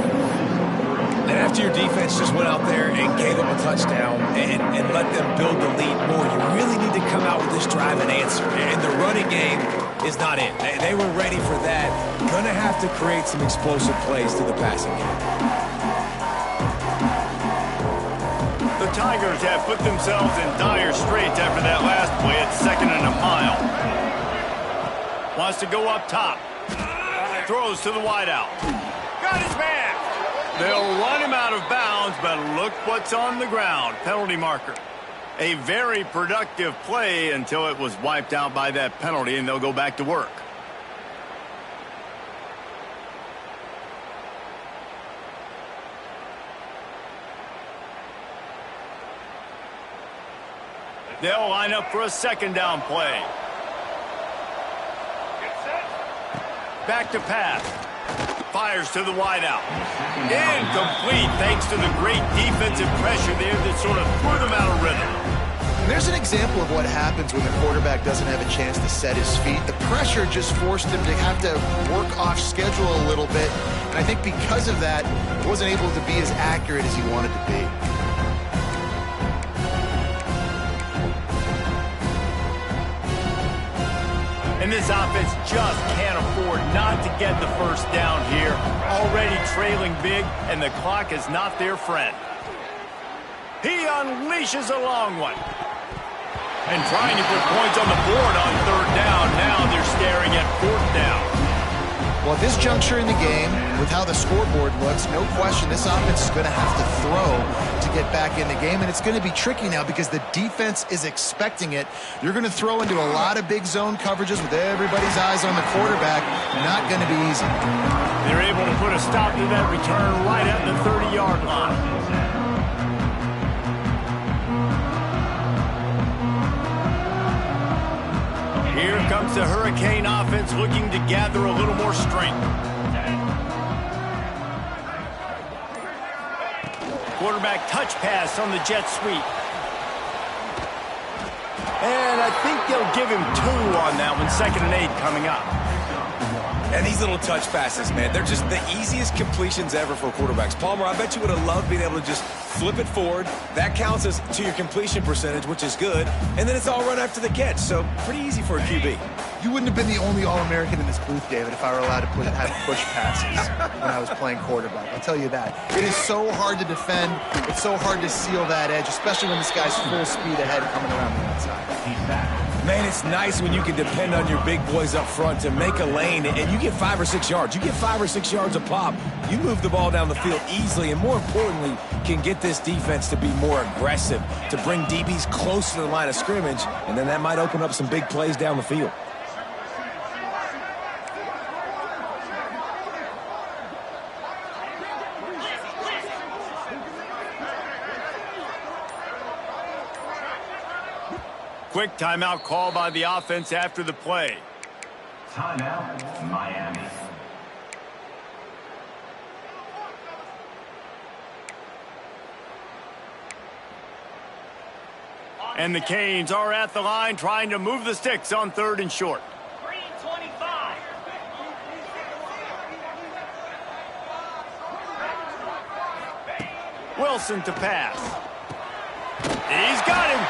And after your defense just went out there and gave them a touchdown and let them build the lead more, you really need to come out with this drive and answer. And the running game is not it. They were ready for that. Going to have to create some explosive plays to the passing game. The Tigers have put themselves in dire straits after that last play at 2nd and a mile. Wants to go up top. Throws to the wideout. Got his man. They'll run him out of bounds, but look what's on the ground. Penalty marker. A very productive play until it was wiped out by that penalty, and they'll go back to work. They'll line up for a second down play. Back to pass. Fires to the wideout. Incomplete thanks to the great defensive pressure there that sort of threw them out of rhythm. There's an example of what happens when the quarterback doesn't have a chance to set his feet. The pressure just forced him to have to work off schedule a little bit. And I think because of that, he wasn't able to be as accurate as he wanted to be. And this offense just can't afford not to get the first down here. Already trailing big, and the clock is not their friend. He unleashes a long one. And trying to put points on the board on third down. Now they're staring at fourth down. Well, at this juncture in the game, with how the scoreboard looks, no question this offense is going to have to throw to get back in the game, and it's going to be tricky now because the defense is expecting it. You're going to throw into a lot of big zone coverages with everybody's eyes on the quarterback. Not going to be easy. They're able to put a stop to that return right at the 30-yard line. Here comes the Hurricane offense looking to gather a little more strength. Quarterback touch pass on the jet sweep. And I think they'll give him 2 on that one. 2nd and 8 coming up. And these little touch passes, man, they're just the easiest completions ever for quarterbacks. Palmer, I bet you would have loved being able to just flip it forward. That counts as to your completion percentage, which is good. And then it's all run after the catch, so pretty easy for a QB. You wouldn't have been the only All-American in this booth, David, if I were allowed to have push passes when I was playing quarterback. I'll tell you that. It is so hard to defend. It's so hard to seal that edge, especially when this guy's full speed ahead coming around the outside. Man, it's nice when you can depend on your big boys up front to make a lane, and you get 5 or 6 yards. You get 5 or 6 yards a pop. You move the ball down the field easily, and more importantly, can get this defense to be more aggressive, to bring DBs close to the line of scrimmage, and then that might open up some big plays down the field. Quick timeout call by the offense after the play. Timeout, Miami. And the Canes are at the line trying to move the sticks on 3rd and short. Green 25. Wilson to pass. He's got him.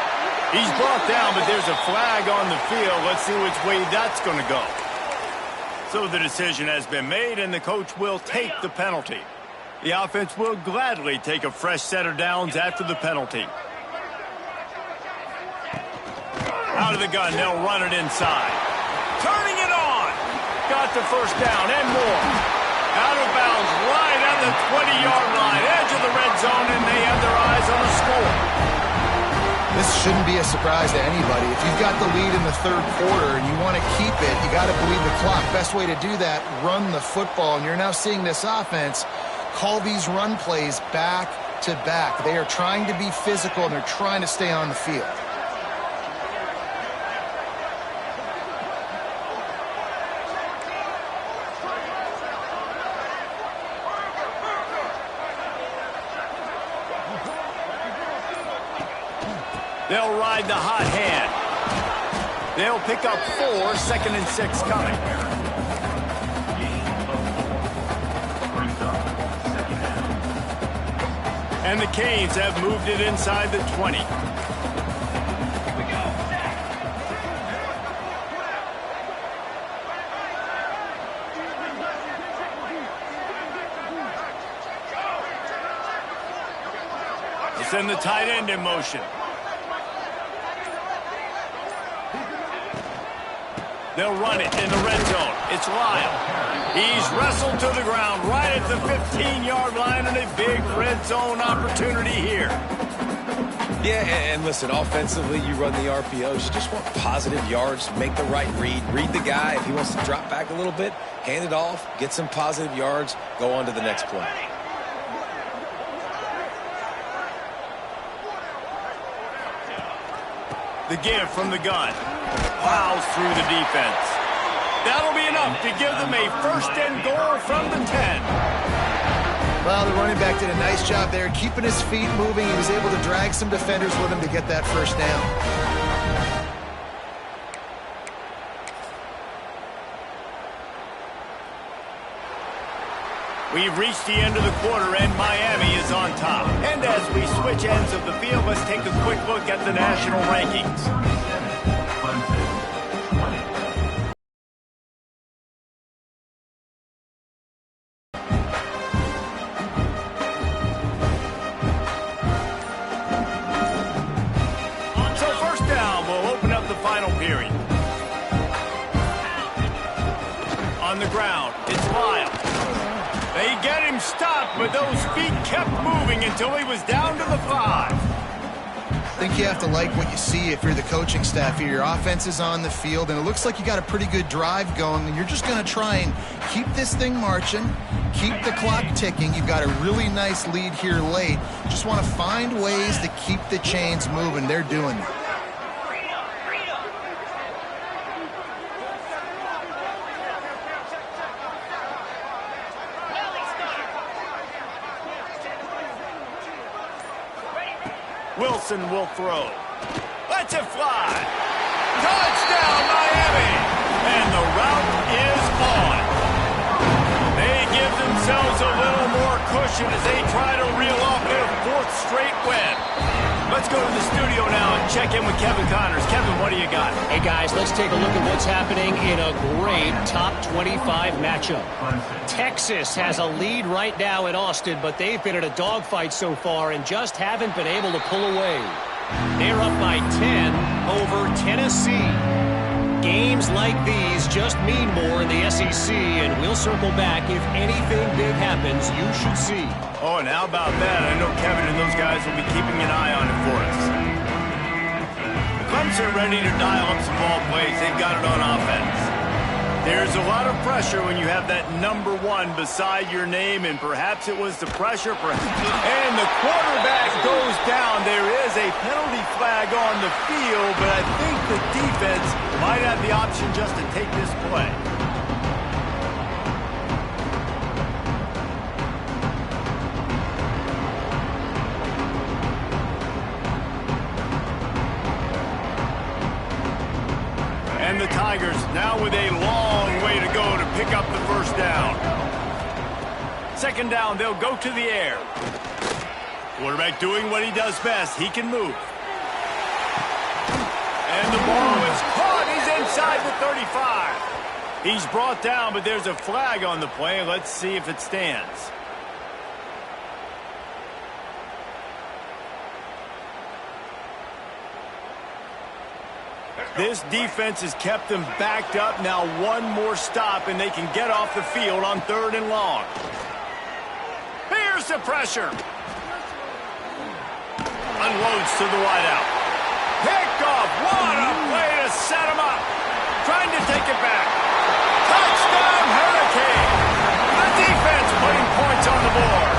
He's brought down, but there's a flag on the field. Let's see which way that's going to go. So the decision has been made, and the coach will take the penalty. The offense will gladly take a fresh set of downs after the penalty. Out of the gun, they'll run it inside. Turning it on. Got the first down and more. Out of bounds right at the 20-yard line. Edge of the red zone, and they have their eyes on the score. This shouldn't be a surprise to anybody. If you've got the lead in the 3rd quarter and you want to keep it, you got to bleed the clock. Best way to do that, run the football. And you're now seeing this offense call these run plays back to back. They are trying to be physical, and they're trying to stay on the field. They'll ride the hot hand. They'll pick up 4, 2nd and 6 coming. And the Canes have moved it inside the 20. They send the tight end in motion. They'll run it in the red zone. It's Lyle. He's wrestled to the ground right at the 15-yard line, and a big red zone opportunity here. Yeah, and listen, offensively, you run the RPOs. You just want positive yards, make the right read the guy. If he wants to drop back a little bit, hand it off, get some positive yards, go on to the next play. The give from the gun. Plows through the defense. That'll be enough to give them a 1st and goal from the 10. Well, the running back did a nice job there, keeping his feet moving. He was able to drag some defenders with him to get that first down. We've reached the end of the quarter, and Miami is on top. And as we switch ends of the field, let's take a quick look at the national rankings. So first down, we'll open up the final period. On the ground, it's Lyle. They get him stopped, but those feet kept moving until he was down to the 5. I think you have to like what you see if you're the coaching staff here. Your offense is on the field, and it looks like you got a pretty good drive going, and you're just going to try and keep this thing marching, keep the clock ticking. You've got a really nice lead here late. Just want to find ways to keep the chains moving. They're doing it. Wilson will throw. Lets it fly. Touchdown, Miami! And the route is on. They give themselves a little more cushion as they try to reel off their 4th straight win. Let's go to the studio now and check in with Kevin Connors. Kevin, what do you got? Hey, guys, let's take a look at what's happening in a great top 25 matchup. Texas has a lead right now in Austin, but they've been in a dogfight so far and just haven't been able to pull away. They're up by 10 over Tennessee. Games like these just mean more in the SEC, and we'll circle back if anything big happens you should see. Oh, and how about that? I know Kevin and those guys will be keeping an eye on it for us. Clemson ready to dial up some ball plays. They've got it on offense. There's a lot of pressure when you have that number 1 beside your name, and perhaps it was the pressure. And the quarterback goes down. There is a penalty flag on the field, but I think the defense might have the option just to take this play. And the Tigers now with a long way to go to pick up the first down. Second down, they'll go to the air. Quarterback doing what he does best. He can move. And the ball is caught. He's inside the 35. He's brought down, but there's a flag on the play. Let's see if it stands. This defense has kept them backed up. Now one more stop, and they can get off the field on 3rd and long. Here's the pressure. Unloads to the wideout. Picked off. What a play to set him up. Trying to take it back. Touchdown, Hurricane. The defense putting points on the board.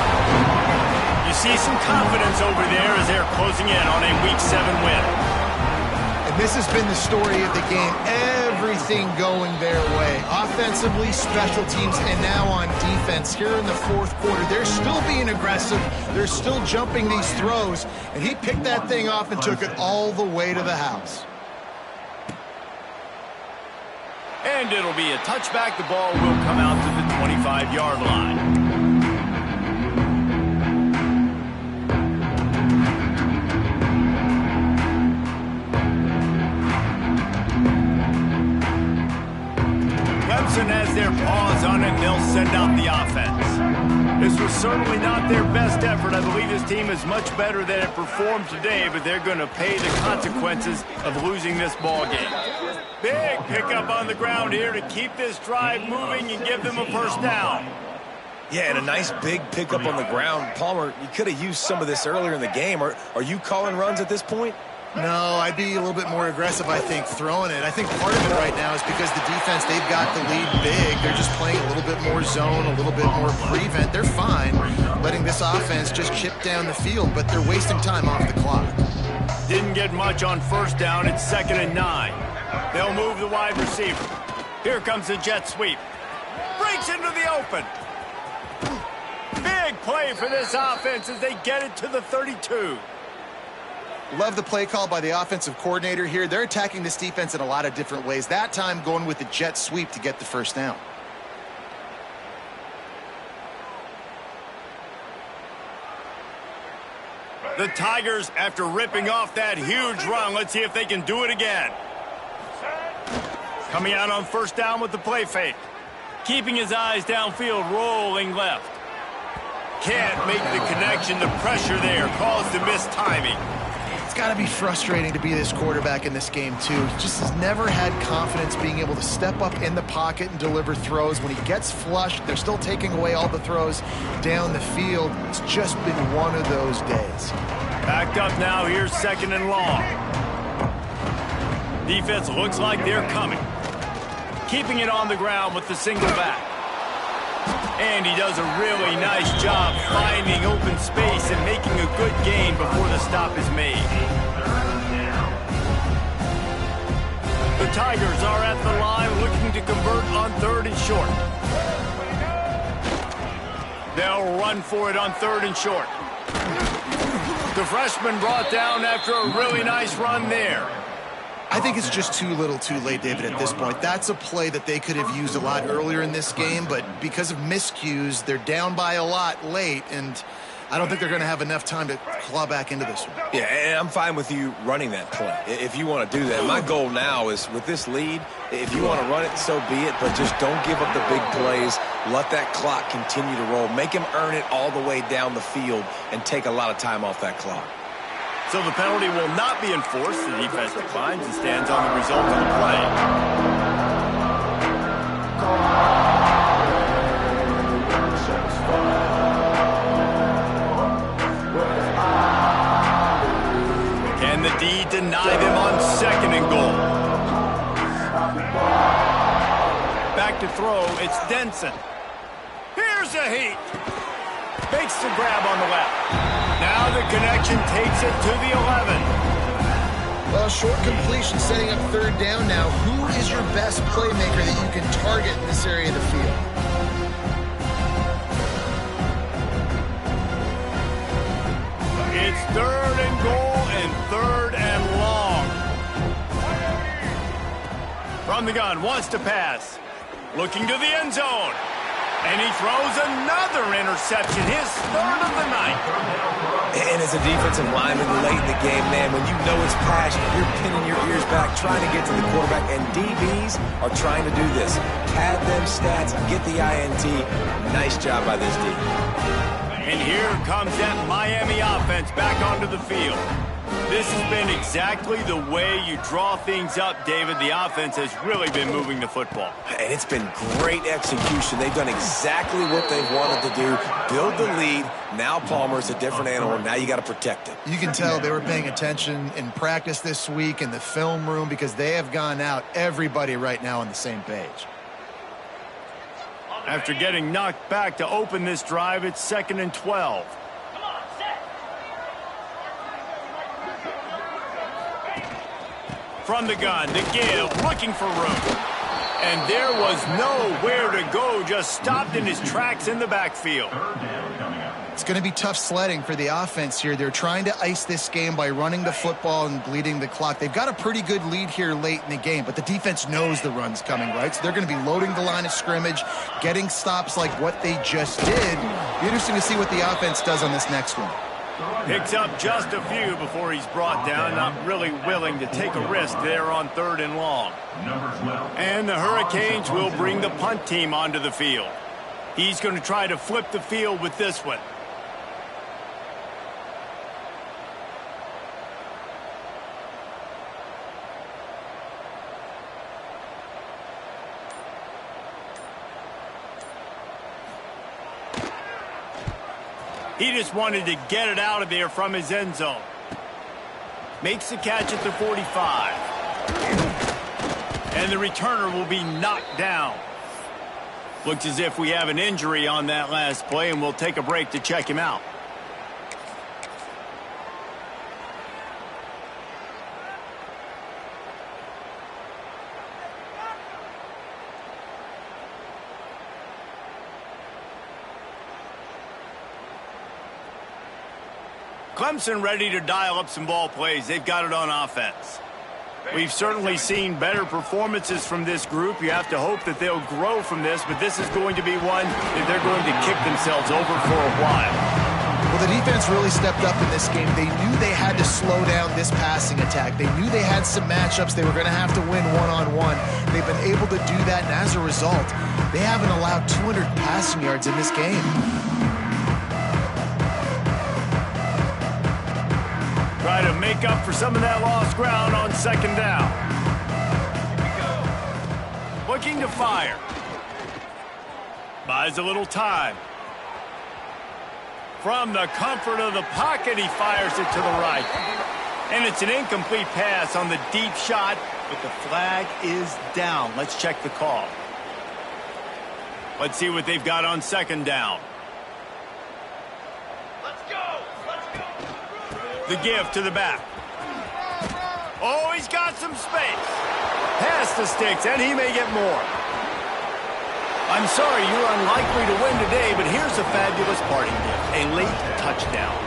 You see some confidence over there as they're closing in on a Week 7 win. This has been the story of the game. Everything going their way. Offensively, special teams, and now on defense. Here in the 4th quarter, they're still being aggressive. They're still jumping these throws. And he picked that thing off and took it all the way to the house. And it'll be a touchback. The ball will come out to the 25-yard line. Clemson has their paws on it, and they'll send out the offense. This was certainly not their best effort. I believe this team is much better than it performed today, but they're going to pay the consequences of losing this ball game. Big pickup on the ground here to keep this drive moving and give them a first down. Yeah, and a nice big pickup on the ground. Palmer, you could have used some of this earlier in the game. Are you calling runs at this point? No, I'd be a little bit more aggressive, I think, throwing it. I think part of it right now is because the defense, they've got the lead big. They're just playing a little bit more zone, a little bit more prevent. They're fine letting this offense just chip down the field, but they're wasting time off the clock. Didn't get much on first down. It's 2nd and 9. They'll move the wide receiver. Here comes the jet sweep. Breaks into the open. Big play for this offense as they get it to the 32. Love the play call by the offensive coordinator here. They're attacking this defense in a lot of different ways. That time going with the jet sweep to get the first down. The Tigers, after ripping off that huge run, let's see if they can do it again. Coming out on first down with the play fake. Keeping his eyes downfield, rolling left. Can't make the connection. The pressure there caused the missed timing. It's got to be frustrating to be this quarterback in this game, too. He just has never had confidence being able to step up in the pocket and deliver throws. When he gets flushed, they're still taking away all the throws down the field. It's just been one of those days. Backed up now, here's second and long. Defense looks like they're coming. Keeping it on the ground with the single back. And he does a really nice job finding open space and making a good gain before the stop is made. The Tigers are at the line looking to convert on third and short. They'll run for it on third and short. The freshman brought down after a really nice run there. I think it's just too little too late, David, at this point. That's a play that they could have used a lot earlier in this game, but because of miscues, they're down by a lot late, and I don't think they're going to have enough time to claw back into this one. Yeah, and I'm fine with you running that play if you want to do that. My goal now is with this lead, if you want to run it, so be it, but just don't give up the big plays. Let that clock continue to roll. Make him earn it all the way down the field and take a lot of time off that clock. So the penalty will not be enforced. The defense declines and stands on the result of the play. Can the D deny them on second and goal? Back to throw, it's Denson. Here's a heat. Makes the grab on the left. Now the connection takes it to the 11. Well, short completion setting up third down now. Who is your best playmaker that you can target in this area of the field? It's third and goal and third and long. From the gun, wants to pass. Looking to the end zone. And he throws another interception, his third of the night. And as a defensive lineman late in the game, man, when you know it's passion, you're pinning your ears back, trying to get to the quarterback, and DBs are trying to do this. Pad them stats, get the INT. Nice job by this D. And here comes that Miami offense back onto the field. This has been exactly the way you draw things up, David. The offense has really been moving the football. And it's been great execution. They've done exactly what they've wanted to do. Build the lead. Now Palmer's a different animal. Now you got to protect him. You can tell they were paying attention in practice this week in the film room because they have gone out, everybody right now on the same page. After getting knocked back to open this drive, it's 2nd and 12. From the gun, the give, looking for room. And there was nowhere to go, just stopped in his tracks in the backfield. It's going to be tough sledding for the offense here. They're trying to ice this game by running the football and bleeding the clock. They've got a pretty good lead here late in the game, but the defense knows the run's coming, right? So they're going to be loading the line of scrimmage, getting stops like what they just did. Be interesting to see what the offense does on this next one. Picks up just a few before he's brought down, not really willing to take a risk there on 3rd and long. And the Hurricanes will bring the punt team onto the field. He's going to try to flip the field with this one. He just wanted to get it out of there from his end zone. Makes the catch at the 45. And the returner will be knocked down. Looks as if we have an injury on that last play, and we'll take a break to check him out. Clemson ready to dial up some ball plays. They've got it on offense. We've certainly seen better performances from this group. You have to hope that they'll grow from this, but this is going to be one that they're going to kick themselves over for a while. Well, the defense really stepped up in this game. They knew they had to slow down this passing attack. They knew they had some matchups they were going to have to win one-on-one. They've been able to do that, and as a result, they haven't allowed 200 passing yards in this game. Try to make up for some of that lost ground on second down. Looking to fire. Buys a little time. From the comfort of the pocket, he fires it to the right. And it's an incomplete pass on the deep shot, but the flag is down. Let's check the call. Let's see what they've got on second down. The give to the back. Oh, he's got some space. Pass the sticks, and he may get more. I'm sorry, you're unlikely to win today, but here's a fabulous parting gift, a late touchdown.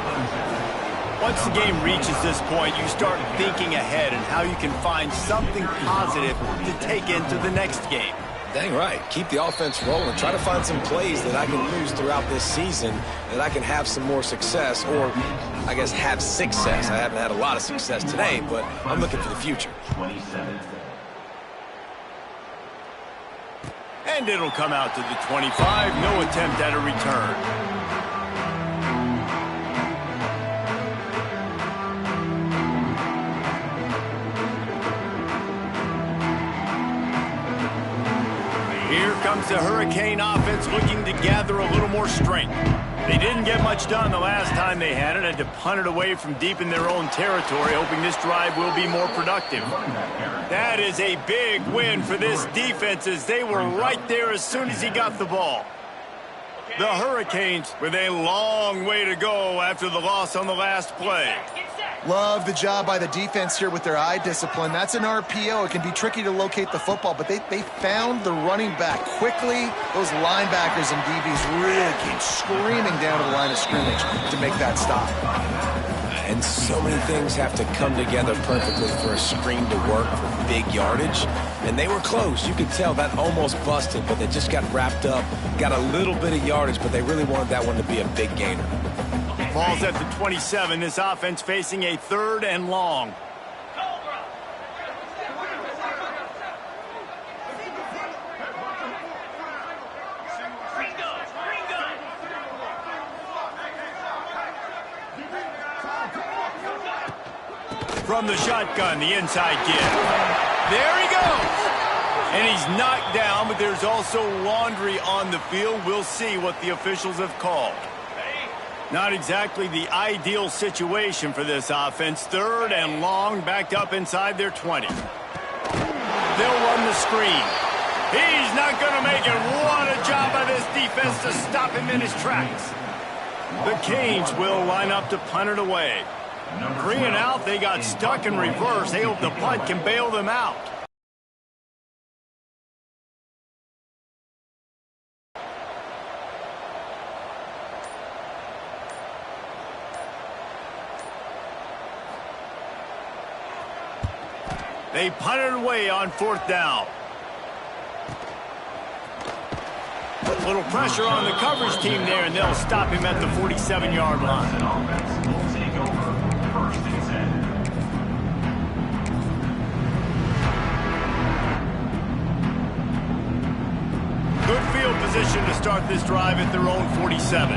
Once the game reaches this point, you start thinking ahead and how you can find something positive to take into the next game. Dang right. Keep the offense rolling. Try to find some plays that I can use throughout this season that I can have some more success, or I guess have success. I haven't had a lot of success today, but I'm looking for the future. And it'll come out to the 25. No attempt at a return. Here comes the Hurricane offense looking to gather a little more strength. They didn't get much done the last time they had it, had to punt it away from deep in their own territory, hoping this drive will be more productive. That is a big win for this defense, as they were right there as soon as he got the ball. The Hurricanes with a long way to go after the loss on the last play. Love the job by the defense here with their eye discipline. That's an RPO. It can be tricky to locate the football, but they found the running back quickly. Those linebackers and DBs really came screaming down to the line of scrimmage to make that stop. And so many things have to come together perfectly for a screen to work for big yardage. And they were close. You could tell that almost busted, but they just got wrapped up, got a little bit of yardage, but they really wanted that one to be a big gainer. Ball's at the 27. This offense facing a 3rd and long. From the shotgun, the inside give. There he goes. And he's knocked down, but there's also laundry on the field. We'll see what the officials have called. Not exactly the ideal situation for this offense. 3rd and long, backed up inside their 20. They'll run the screen. He's not going to make it. What a job by this defense to stop him in his tracks. The Canes will line up to punt it away. 3 and out, they got stuck in reverse. They hope the punt can bail them out. They punted away on 4th down. A little pressure on the coverage team there, and they'll stop him at the 47-yard line. Good field position to start this drive at their own 47.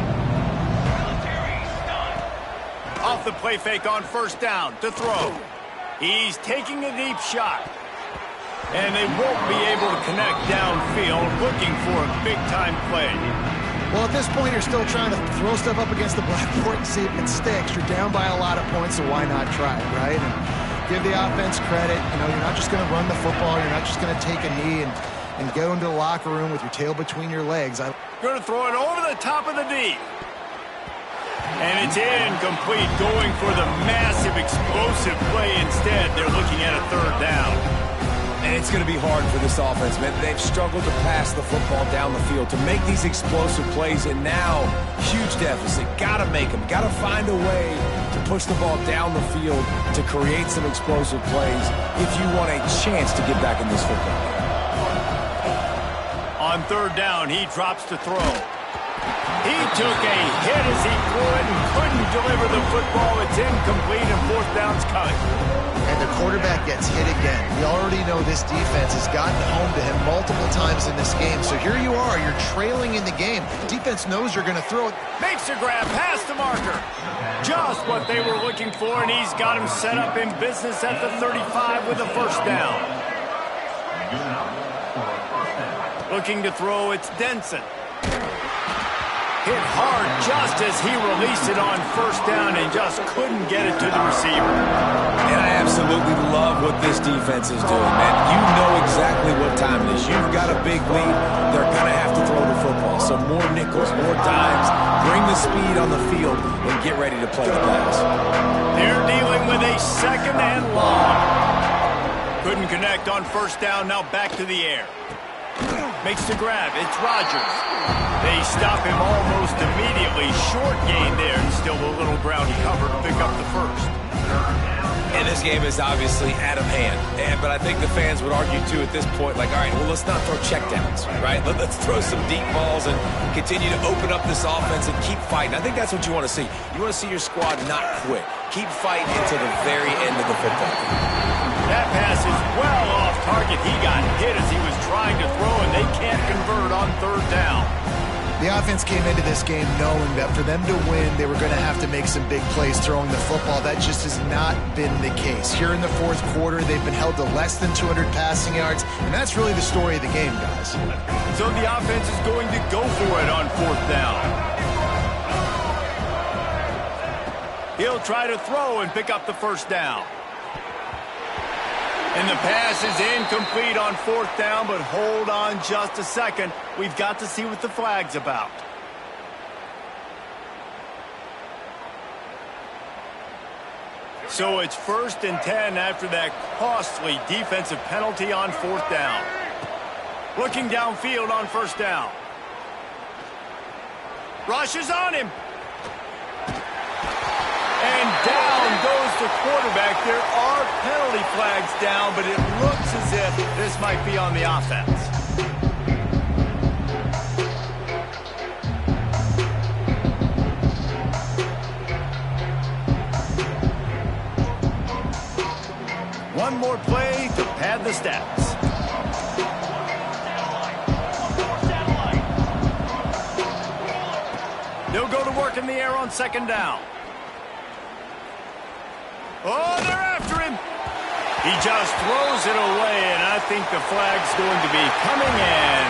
Off the play fake on 1st down to throw. He's taking a deep shot. And they won't be able to connect downfield, looking for a big-time play. Well, at this point, you're still trying to throw stuff up against the blackboard and see if it sticks. You're down by a lot of points, so why not try it, right? And give the offense credit. You know, you're not just going to run the football. You're not just going to take a knee and go into the locker room with your tail between your legs. Going to throw it over the top of the D. And it's incomplete, going for the massive explosive play instead. They're looking at a 3rd down. And it's going to be hard for this offense, man. They've struggled to pass the football down the field, to make these explosive plays, and now, huge deficit. Got to make them. Got to find a way to push the ball down the field to create some explosive plays if you want a chance to get back in this football game. On third down, he drops to throw. He took a hit as he threw it and couldn't deliver the football. It's incomplete, and fourth down's coming. And the quarterback gets hit again. We already know this defense has gotten home to him multiple times in this game. So here you are, you're trailing in the game. Defense knows you're going to throw it. Makes a grab past the marker. Just what they were looking for, and he's got him set up in business at the 35 with a first down. Looking to throw, it's Denson. Hit hard just as he released it on first down and just couldn't get it to the receiver. And I absolutely love what this defense is doing, man. You know exactly what time it is. You've got a big lead. They're going to have to throw the football. So more nickels, more dimes. Bring the speed on the field and get ready to play the pass. They're dealing with a second and long. Couldn't connect on first down. Now back to the air. Makes the grab. It's Rodgers. They stop him almost immediately. Short gain there, and still a little ground cover to pick up the first. And this game is obviously out of hand. But I think the fans would argue, too, at this point, like, all right, well, let's not throw checkdowns, right? Let's throw some deep balls and continue to open up this offense and keep fighting. I think that's what you want to see. You want to see your squad not quit. Keep fighting until the very end of the football game. That pass is well off target. He got hit as he was trying to throw, and they can't convert on third down. The offense came into this game knowing that for them to win, they were going to have to make some big plays throwing the football. That just has not been the case. Here in the fourth quarter, they've been held to less than 200 passing yards, and that's really the story of the game, guys. So the offense is going to go for it on fourth down. He'll try to throw and pick up the first down. And the pass is incomplete on fourth down, but hold on just a second. We've got to see what the flag's about. So it's 1st and 10 after that costly defensive penalty on fourth down. Looking downfield on first down. Rush is on him. And down goes the quarterback. There are penalty flags down, but it looks as if this might be on the offense. One more play to pad the stats. They'll go to work in the air on second down. Oh, they're after him. He just throws it away, and I think the flag's going to be coming in.